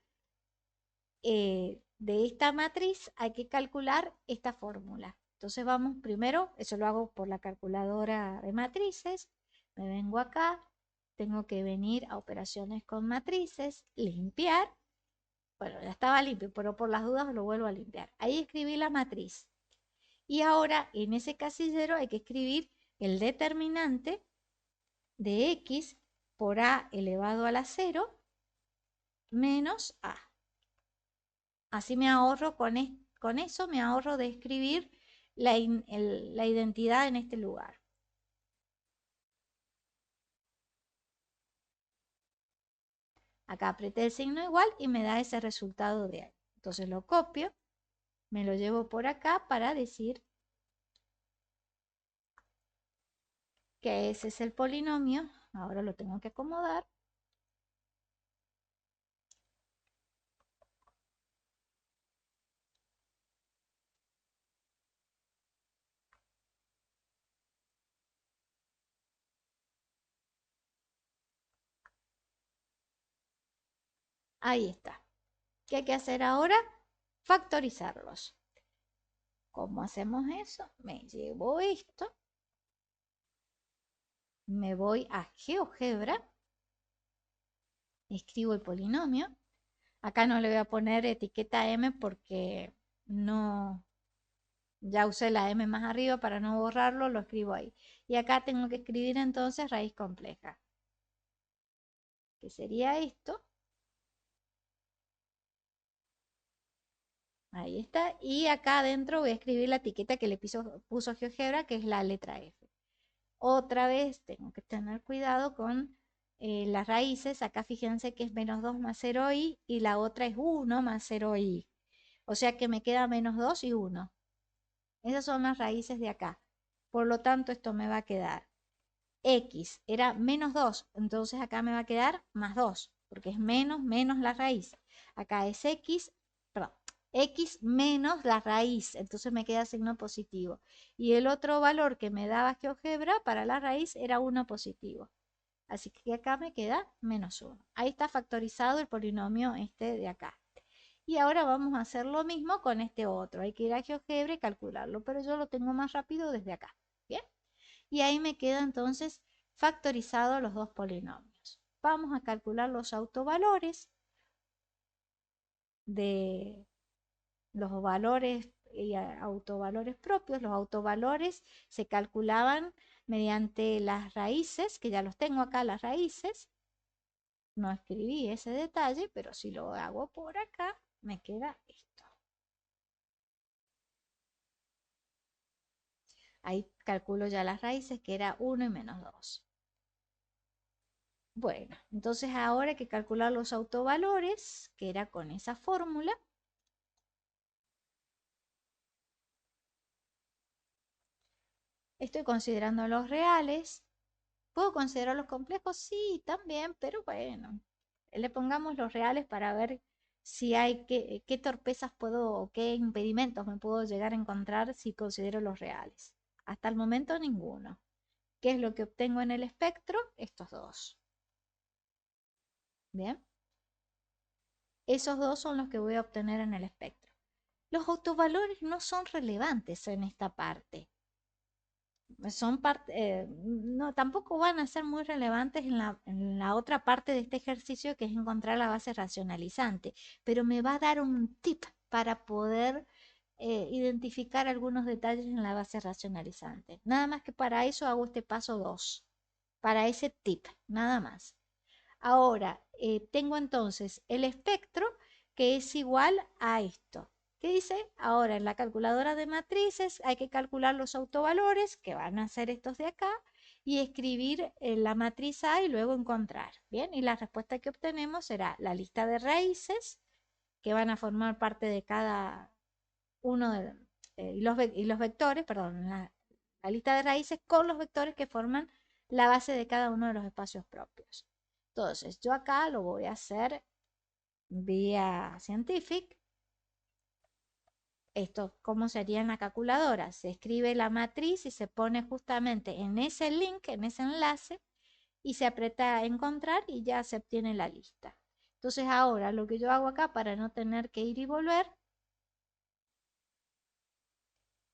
de esta matriz, hay que calcular esta fórmula. Entonces vamos primero, eso lo hago por la calculadora de matrices. Me vengo acá, tengo que venir a operaciones con matrices, limpiar. Bueno, ya estaba limpio, pero por las dudas lo vuelvo a limpiar. Ahí escribí la matriz. Y ahora en ese casillero hay que escribir el determinante de x por a elevado a la 0 menos a. Así me ahorro con eso, me ahorro de escribir la identidad en este lugar. Acá apreté el signo igual y me da ese resultado de ahí. Entonces lo copio, me lo llevo por acá para decir que ese es el polinomio. Ahora lo tengo que acomodar. Ahí está. ¿Qué hay que hacer ahora? Factorizarlos. ¿Cómo hacemos eso? Me llevo esto, me voy a GeoGebra, escribo el polinomio. Acá no le voy a poner etiqueta M porque no, ya usé la M más arriba para no borrarlo, lo escribo ahí. Y acá tengo que escribir entonces raíz compleja, que sería esto. Ahí está. Y acá adentro voy a escribir la etiqueta que le puso GeoGebra, que es la letra F. Otra vez tengo que tener cuidado con las raíces. Acá fíjense que es menos 2 más 0i y la otra es 1 más 0i. O sea que me queda menos 2 y 1. Esas son las raíces de acá. Por lo tanto, esto me va a quedar x era menos 2, entonces acá me va a quedar más 2, porque es menos menos la raíz. Acá es x, perdón, x menos la raíz, entonces me queda signo positivo. Y el otro valor que me daba GeoGebra para la raíz era 1 positivo. Así que acá me queda menos 1. Ahí está factorizado el polinomio este de acá. Y ahora vamos a hacer lo mismo con este otro. Hay que ir a GeoGebra y calcularlo, pero yo lo tengo más rápido desde acá. ¿Bien? Y ahí me quedan entonces factorizados los dos polinomios. Vamos a calcular los autovalores de los valores y autovalores propios. Los autovalores se calculaban mediante las raíces, que ya los tengo acá, las raíces. No escribí ese detalle, pero si lo hago por acá, me queda esto. Ahí calculo ya las raíces, que era 1 y menos 2. Bueno, entonces ahora hay que calcular los autovalores, que era con esa fórmula. Estoy considerando los reales. ¿Puedo considerar los complejos? Sí, también, pero bueno, le pongamos los reales para ver si hay qué torpezas puedo o qué impedimentos me puedo llegar a encontrar si considero los reales. Hasta el momento ninguno. ¿Qué es lo que obtengo en el espectro? Estos dos. Bien, esos dos son los que voy a obtener en el espectro. Los autovalores no son relevantes en esta parte. No, tampoco van a ser muy relevantes en la otra parte de este ejercicio, que es encontrar la base racionalizante, pero me va a dar un tip para poder identificar algunos detalles en la base racionalizante. Nada más que para eso hago este paso 2, para ese tip, nada más. Ahora, tengo entonces el espectro, que es igual a esto. ¿Qué dice? Ahora en la calculadora de matrices hay que calcular los autovalores, que van a ser estos de acá, y escribir la matriz A y luego encontrar. Bien, y la respuesta que obtenemos será la lista de raíces, que van a formar parte de cada uno de y los vectores, perdón, la lista de raíces con los vectores que forman la base de cada uno de los espacios propios. Entonces, yo acá lo voy a hacer vía Scientific. Esto, ¿cómo sería en la calculadora? Se escribe la matriz y se pone justamente en ese link, en ese enlace, y se aprieta a encontrar y ya se obtiene la lista. Entonces ahora lo que yo hago acá para no tener que ir y volver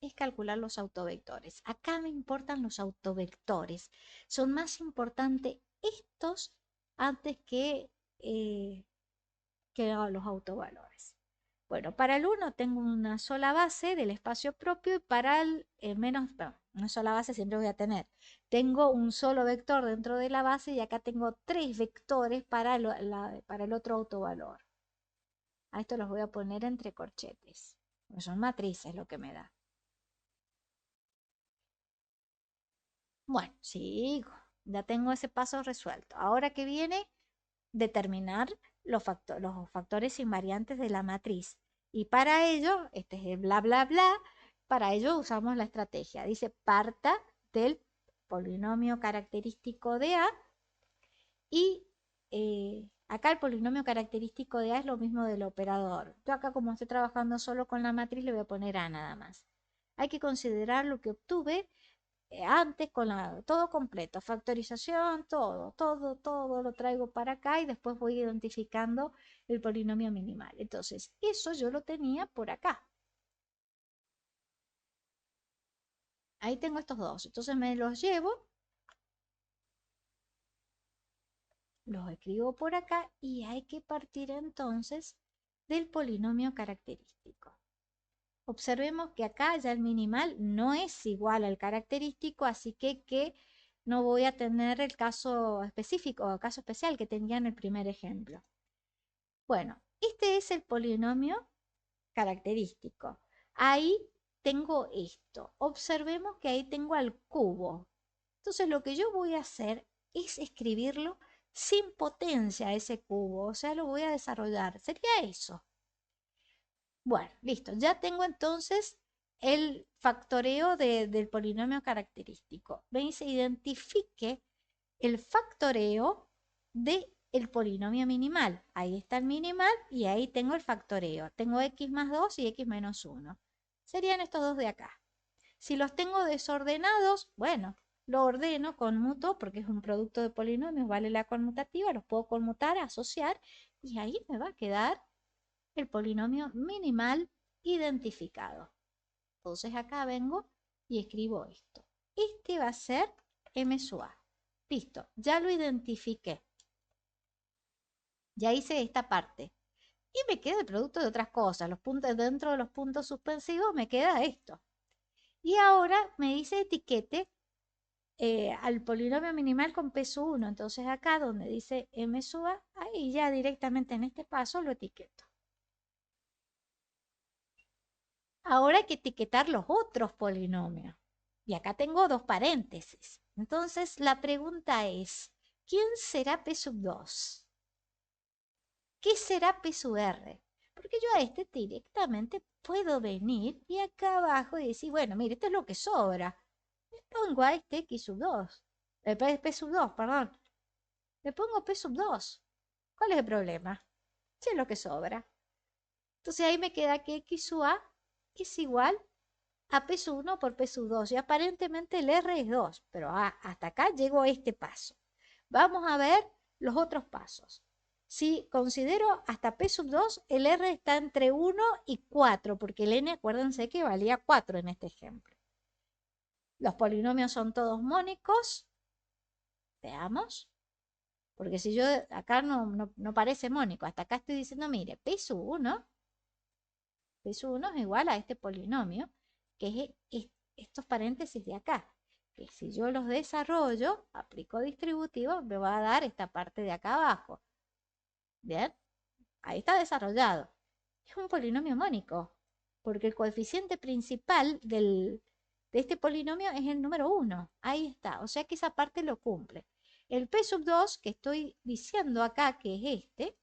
es calcular los autovectores. Acá me importan los autovectores. Son más importantes estos antes eh, que los autovalores. Bueno, para el 1 tengo una sola base del espacio propio y para el menos, bueno, una sola base siempre voy a tener. Tengo un solo vector dentro de la base y acá tengo 3 vectores para el otro autovalor. A esto los voy a poner entre corchetes. Son matrices lo que me da. Bueno, sigo. Ya tengo ese paso resuelto. Ahora que viene, determinar los factores invariantes de la matriz. Y para ello, este es el bla, bla, bla, para ello usamos la estrategia. Dice, parta del polinomio característico de A y acá el polinomio característico de A es lo mismo del operador. Yo acá como estoy trabajando solo con la matriz le voy a poner A nada más. Hay que considerar lo que obtuve antes con todo completo, factorización, todo lo traigo para acá y después voy identificando el polinomio minimal. Entonces, eso yo lo tenía por acá. Ahí tengo estos dos. Entonces me los llevo, los escribo por acá y hay que partir entonces del polinomio característico. Observemos que acá ya el minimal no es igual al característico, así que no voy a tener el caso específico o caso especial que tenía en el primer ejemplo. Bueno, este es el polinomio característico. Ahí tengo esto. Observemos que ahí tengo al cubo. Entonces lo que yo voy a hacer es escribirlo sin potencia a ese cubo, o sea, lo voy a desarrollar. Sería eso. Bueno, listo. Ya tengo entonces el factoreo del polinomio característico. Me dice identifique el factoreo del polinomio minimal. Ahí está el minimal y ahí tengo el factoreo. Tengo x más 2 y x menos 1. Serían estos dos de acá. Si los tengo desordenados, bueno, lo ordeno, conmuto, porque es un producto de polinomios, vale la conmutativa, los puedo conmutar, asociar, y ahí me va a quedar el polinomio minimal identificado. Entonces acá vengo y escribo esto. Este va a ser m sub a. Listo, ya lo identifiqué. Ya hice esta parte. Y me queda el producto de otras cosas. Los puntos, dentro de los puntos suspensivos me queda esto. Y ahora me dice etiquete al polinomio minimal con p sub 1. Entonces acá donde dice m sub a, ahí ya directamente en este paso lo etiqueto. Ahora hay que etiquetar los otros polinomios. Y acá tengo dos paréntesis. Entonces la pregunta es, ¿quién será p sub 2? ¿Qué será p sub r? Porque yo a este directamente puedo venir y acá abajo y decir, bueno, mire, esto es lo que sobra. Le pongo a este x sub 2. P sub 2, perdón. Le pongo p sub 2. ¿Cuál es el problema? Si es lo que sobra. Entonces ahí me queda que x sub a es igual a p sub 1 por p sub 2. Y aparentemente el r es 2. Pero hasta acá llego a este paso. Vamos a ver los otros pasos. Si considero hasta p sub 2, el r está entre 1 y 4, porque el n, acuérdense que valía 4 en este ejemplo. Los polinomios son todos mónicos. Veamos. Porque si yo acá no parece mónico, hasta acá estoy diciendo, mire, p sub 1 es igual a este polinomio, que es estos paréntesis de acá. Que si yo los desarrollo, aplico distributivo, me va a dar esta parte de acá abajo. Bien, ahí está desarrollado. Es un polinomio mónico, porque el coeficiente principal de este polinomio es el número 1. Ahí está, o sea que esa parte lo cumple. El p sub 2 que estoy diciendo acá, que es este,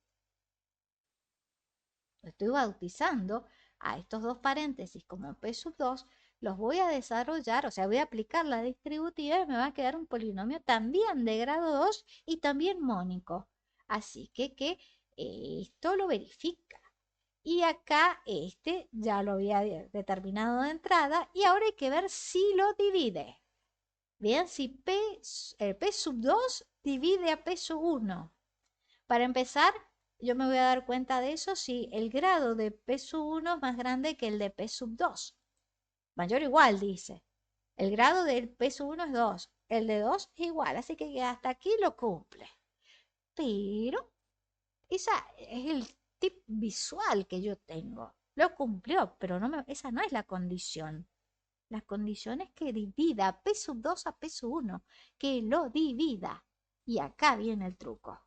lo estoy bautizando a estos dos paréntesis como p sub 2, los voy a desarrollar, o sea, voy a aplicar la distributiva y me va a quedar un polinomio también de grado 2 y también mónico. Así que esto lo verifica. Y acá este ya lo había determinado de entrada y ahora hay que ver si lo divide. Bien, si p sub 2 divide a p sub 1. Para empezar, yo me voy a dar cuenta de eso si el grado de p sub 1 es más grande que el de p sub 2. Mayor o igual, dice. El grado del p sub 1 es 2. El de 2 es igual, así que hasta aquí lo cumple. Pero esa es el tip visual que yo tengo. Lo cumplió, pero esa no es la condición. La condición es que divida p sub 2 a p sub 1, que lo divida. Y acá viene el truco.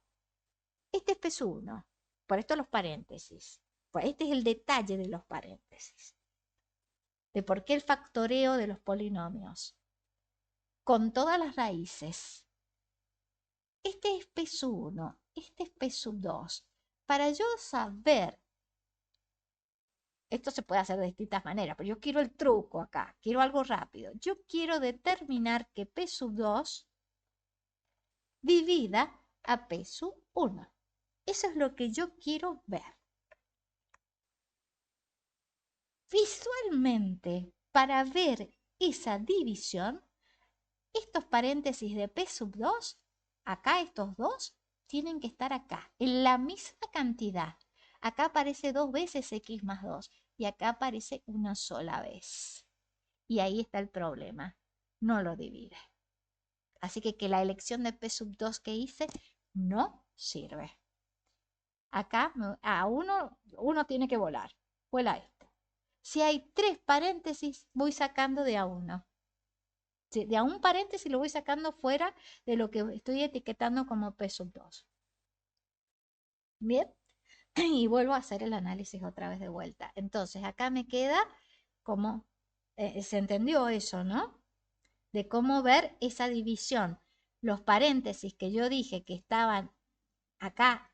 Este es p sub 1, por esto los paréntesis. Pues este es el detalle de los paréntesis. De por qué el factoreo de los polinomios. Con todas las raíces. Este es p sub 1, este es p sub 2. Para yo saber, esto se puede hacer de distintas maneras, pero yo quiero el truco acá, quiero algo rápido. Yo quiero determinar que p sub 2 divida a p sub 1. Eso es lo que yo quiero ver. Visualmente, para ver esa división, Estos paréntesis de P sub 2, acá estos dos, tienen que estar acá, en la misma cantidad. Acá aparece 2 veces x más 2 y acá aparece una sola vez. Y ahí está el problema, no lo divide. Así que la elección de P sub 2 que hice no sirve. Acá uno tiene que volar, vuela este. Si hay 3 paréntesis, voy sacando de a uno. De a un paréntesis lo voy sacando fuera de lo que estoy etiquetando como P sub 2. Bien, y vuelvo a hacer el análisis otra vez de vuelta. Entonces acá me queda como, se entendió eso, ¿no? De cómo ver esa división. Los paréntesis que yo dije que estaban acá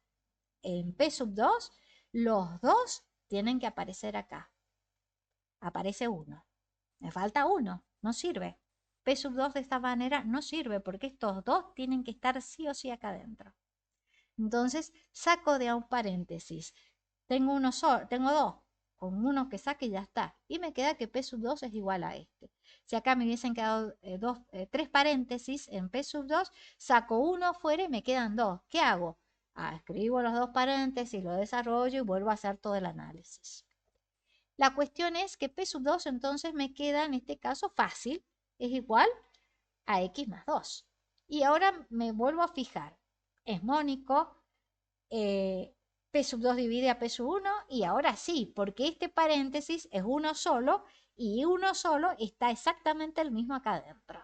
en P sub 2, los dos tienen que aparecer acá. Aparece uno. Me falta uno, no sirve. P sub 2 de esta manera no sirve porque estos dos tienen que estar sí o sí acá adentro. Entonces saco de a un paréntesis. Tengo dos. Con uno que saque ya está. Y me queda que P sub 2 es igual a este. Si acá me hubiesen quedado 3 paréntesis en P sub 2, saco uno fuera y me quedan dos. ¿Qué hago? Escribo los 2 paréntesis, lo desarrollo y vuelvo a hacer todo el análisis. La cuestión es que P sub 2 entonces me queda en este caso fácil. Es igual a x más 2. Y ahora me vuelvo a fijar. Es mónico. P sub 2 divide a P sub 1 y ahora sí, porque este paréntesis es uno solo y uno solo está exactamente el mismo acá adentro.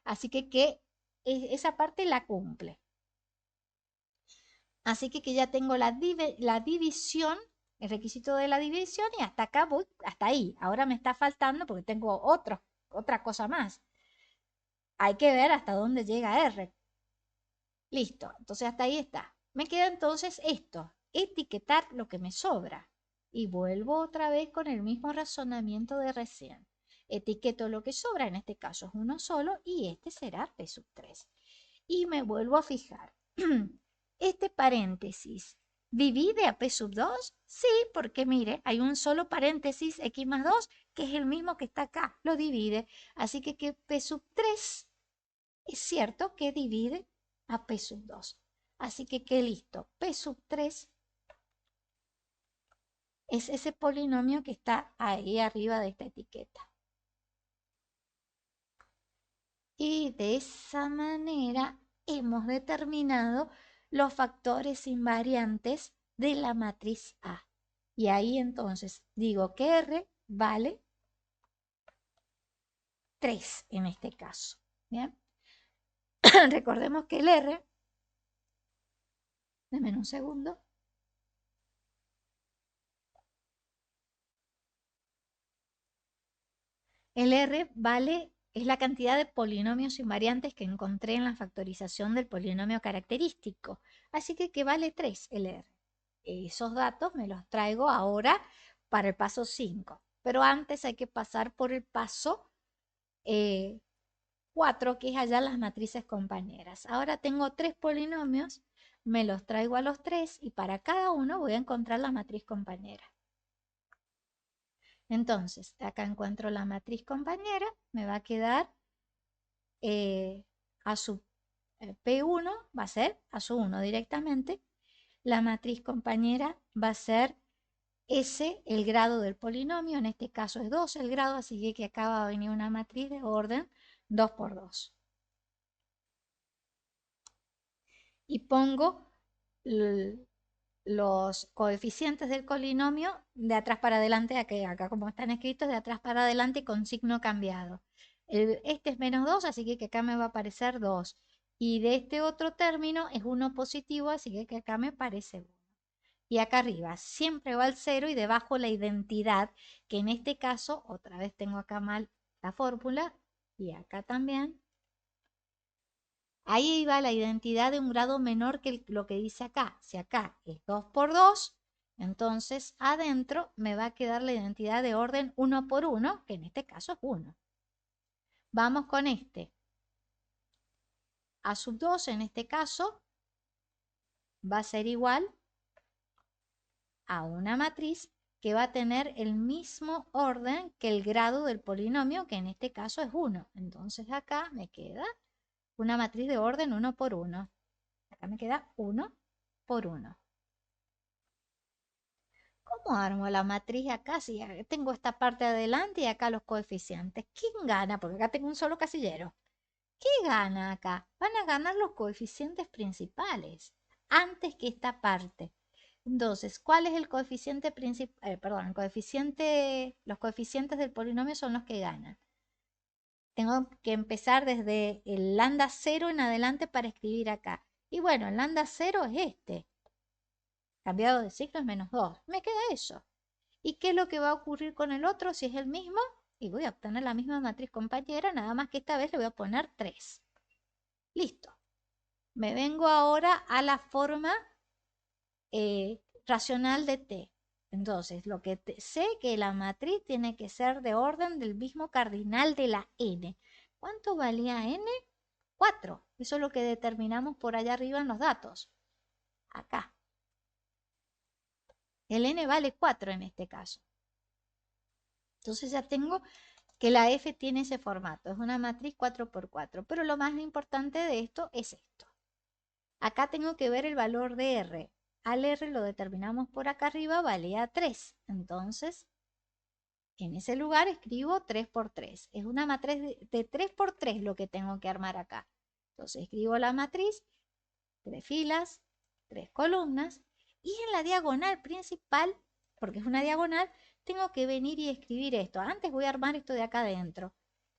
Así que esa parte la cumple. Así que ya tengo la división, el requisito de la división y hasta acá voy, hasta ahí. Ahora me está faltando porque tengo otra cosa más. Hay que ver hasta dónde llega R. Listo, entonces hasta ahí está. Me queda entonces esto, etiquetar lo que me sobra. Y vuelvo otra vez con el mismo razonamiento de recién. Etiqueto lo que sobra, en este caso es uno solo, y este será P sub 3. Y me vuelvo a fijar. ¿Este paréntesis divide a P sub 2? Sí, porque mire, hay un solo paréntesis x más 2, que es el mismo que está acá, lo divide. Así que P sub 3 es cierto que divide a P sub 2. Así que listo, P sub 3 es ese polinomio que está ahí arriba de esta etiqueta. Y de esa manera hemos determinado los factores invariantes de la matriz A. Y ahí entonces digo que R vale 3 en este caso. ¿Bien? Recordemos que el R, denme un segundo. El R es la cantidad de polinomios invariantes que encontré en la factorización del polinomio característico. Así que vale 3 el R. Esos datos me los traigo ahora para el paso 5. Pero antes hay que pasar por el paso 4, que es allá las matrices compañeras. Ahora tengo 3 polinomios, me los traigo a los 3 y para cada uno voy a encontrar la matriz compañera. Entonces, acá encuentro la matriz compañera, me va a quedar A sub P1, va a ser A sub 1 directamente. La matriz compañera va a ser S, el grado del polinomio, en este caso es 2 el grado, así que acá va a venir una matriz de orden 2 por 2. Y pongo los coeficientes del polinomio de atrás para adelante, acá como están escritos, de atrás para adelante con signo cambiado. Este es menos 2, así que acá me va a aparecer 2. Y de este otro término es 1 positivo, así que acá me aparece 1. Y acá arriba siempre va al 0 y debajo la identidad, que en este caso, otra vez tengo acá mal la fórmula, y acá también. Ahí va la identidad de un grado menor que lo que dice acá. Si acá es 2 por 2, entonces adentro me va a quedar la identidad de orden 1 por 1, que en este caso es 1. Vamos con este. A sub 2 en este caso va a ser igual a una matriz que va a tener el mismo orden que el grado del polinomio, que en este caso es 1. Entonces acá me queda una matriz de orden 1 por 1. Acá me queda 1 por 1. ¿Cómo armo la matriz acá si tengo esta parte adelante y acá los coeficientes? ¿Quién gana? Porque acá tengo un solo casillero. ¿Qué gana acá? Van a ganar los coeficientes principales antes que esta parte. Entonces, ¿cuál es el coeficiente principal? Perdón, los coeficientes del polinomio son los que ganan. Tengo que empezar desde el lambda 0 en adelante para escribir acá. Y bueno, el lambda 0 es este. Cambiado de signo es menos 2. Me queda eso. ¿Y qué es lo que va a ocurrir con el otro si es el mismo? Y voy a obtener la misma matriz compañera, nada más que esta vez le voy a poner 3. Listo. Me vengo ahora a la forma racional de T. Entonces, lo que sé que la matriz tiene que ser de orden del mismo cardinal de la n. ¿Cuánto valía n? 4. Eso es lo que determinamos por allá arriba en los datos. Acá. El n vale 4 en este caso. Entonces ya tengo que la f tiene ese formato. Es una matriz 4 por 4. Pero lo más importante de esto es esto. Acá tengo que ver el valor de r. Al r lo determinamos por acá arriba, valía 3. Entonces, en ese lugar escribo 3 por 3. Es una matriz de 3 por 3 lo que tengo que armar acá. Entonces escribo la matriz, 3 filas, 3 columnas. Y en la diagonal principal, porque es una diagonal, tengo que venir y escribir esto. Antes voy a armar esto de acá adentro.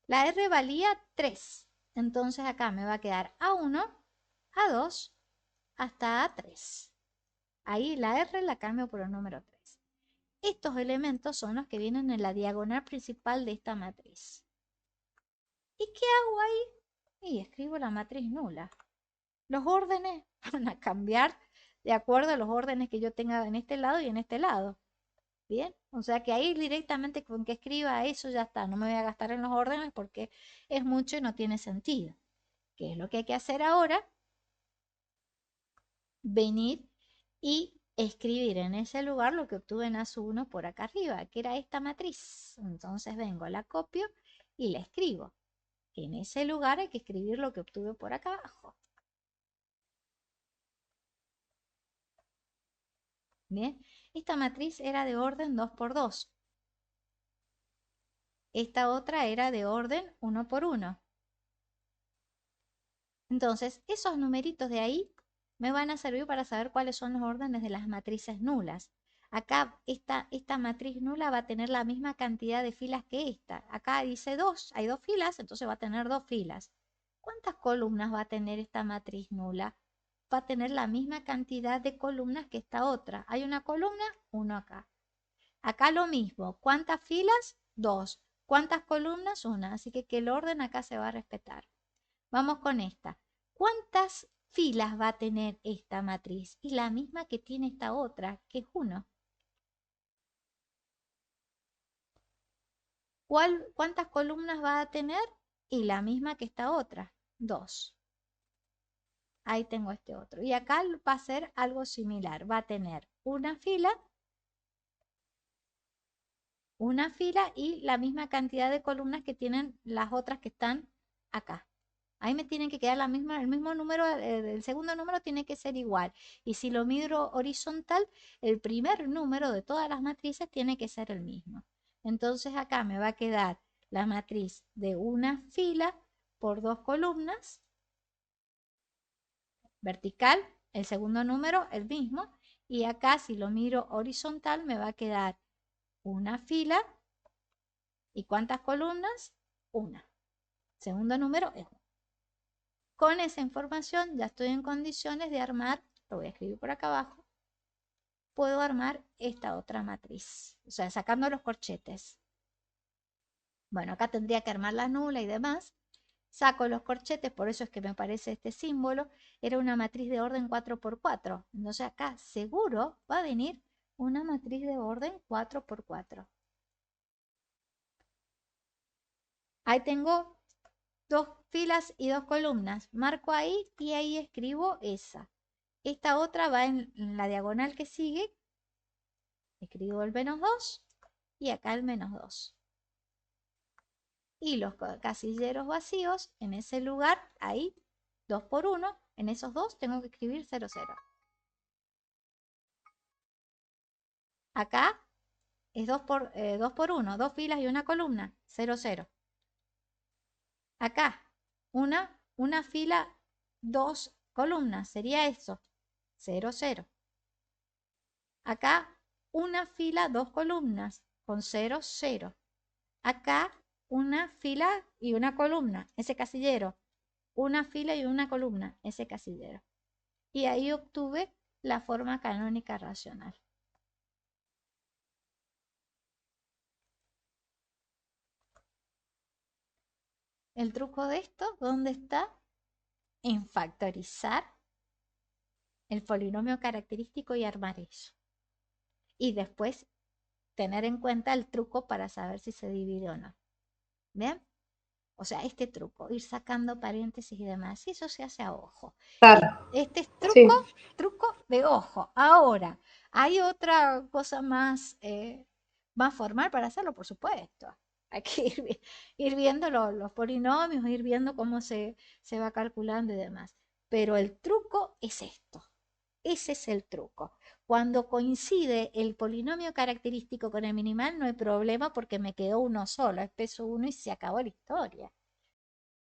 La r valía 3. Entonces acá me va a quedar A1, A2, hasta A3. Ahí la R la cambio por el número 3. Estos elementos son los que vienen en la diagonal principal de esta matriz. ¿Y qué hago ahí? Y escribo la matriz nula. Los órdenes van a cambiar de acuerdo a los órdenes que yo tenga en este lado y en este lado. ¿Bien? O sea que ahí directamente con que escriba eso ya está. No me voy a gastar en los órdenes porque es mucho y no tiene sentido. ¿Qué es lo que hay que hacer ahora? Venir y escribir en ese lugar lo que obtuve en ASU1 por acá arriba, que era esta matriz. Entonces vengo, la copio y la escribo. En ese lugar hay que escribir lo que obtuve por acá abajo. Bien, esta matriz era de orden 2 por 2. Esta otra era de orden 1 por 1. Entonces, esos numeritos de ahí me van a servir para saber cuáles son los órdenes de las matrices nulas. Acá esta matriz nula va a tener la misma cantidad de filas que esta. Acá dice 2, hay 2 filas, entonces va a tener 2 filas. ¿Cuántas columnas va a tener esta matriz nula? Va a tener la misma cantidad de columnas que esta otra. Hay una columna, 1 acá. Acá lo mismo. ¿Cuántas filas? 2. ¿Cuántas columnas? 1. Así que el orden acá se va a respetar. Vamos con esta. ¿Cuántas filas va a tener esta matriz? Y la misma que tiene esta otra, que es 1. ¿Cuántas columnas va a tener? Y la misma que esta otra, 2. Ahí tengo este otro. Y acá va a ser algo similar. Va a tener una fila y la misma cantidad de columnas que tienen las otras que están acá. Ahí me tienen que quedar el mismo número, el segundo número tiene que ser igual. Y si lo miro horizontal, el primer número de todas las matrices tiene que ser el mismo. Entonces acá me va a quedar la matriz de una fila por 2 columnas, vertical, el segundo número el mismo. Y acá si lo miro horizontal me va a quedar una fila. ¿Y cuántas columnas? Una. Segundo número es 1. Con esa información ya estoy en condiciones de armar, lo voy a escribir por acá abajo, puedo armar esta otra matriz, o sea, sacando los corchetes. Bueno, acá tendría que armar la nula y demás. Saco los corchetes, por eso es que me aparece este símbolo. Era una matriz de orden 4 por 4. Entonces acá seguro va a venir una matriz de orden 4 por 4. Ahí tengo 2 filas y 2 columnas. Marco ahí y ahí escribo esa. Esta otra va en la diagonal que sigue, Escribo el menos 2 y acá el menos 2. Y los casilleros vacíos, en ese lugar, ahí, 2 por 1, en esos dos tengo que escribir 0, 0. Acá es 2 por 1, 2 filas y una columna, 0, 0. Acá, una fila, 2 columnas, sería eso, 0, 0. Acá, una fila, 2 columnas, con 0, 0. Acá, una fila y una columna, ese casillero. Una fila y una columna, ese casillero. Y ahí obtuve la forma canónica racional. El truco de esto, ¿dónde está? En factorizar el polinomio característico y armar eso. Y después tener en cuenta el truco para saber si se divide o no. ¿Bien? O sea, este truco, ir sacando paréntesis y demás, y eso se hace a ojo. Claro, Este es sí. truco de ojo. Ahora, ¿hay otra cosa más formal para hacerlo? Por supuesto. Hay que ir viendo los polinomios, ir viendo cómo se va calculando y demás. Pero el truco es esto. Ese es el truco. Cuando coincide el polinomio característico con el minimal, no hay problema porque me quedó uno solo, es peso 1 y se acabó la historia.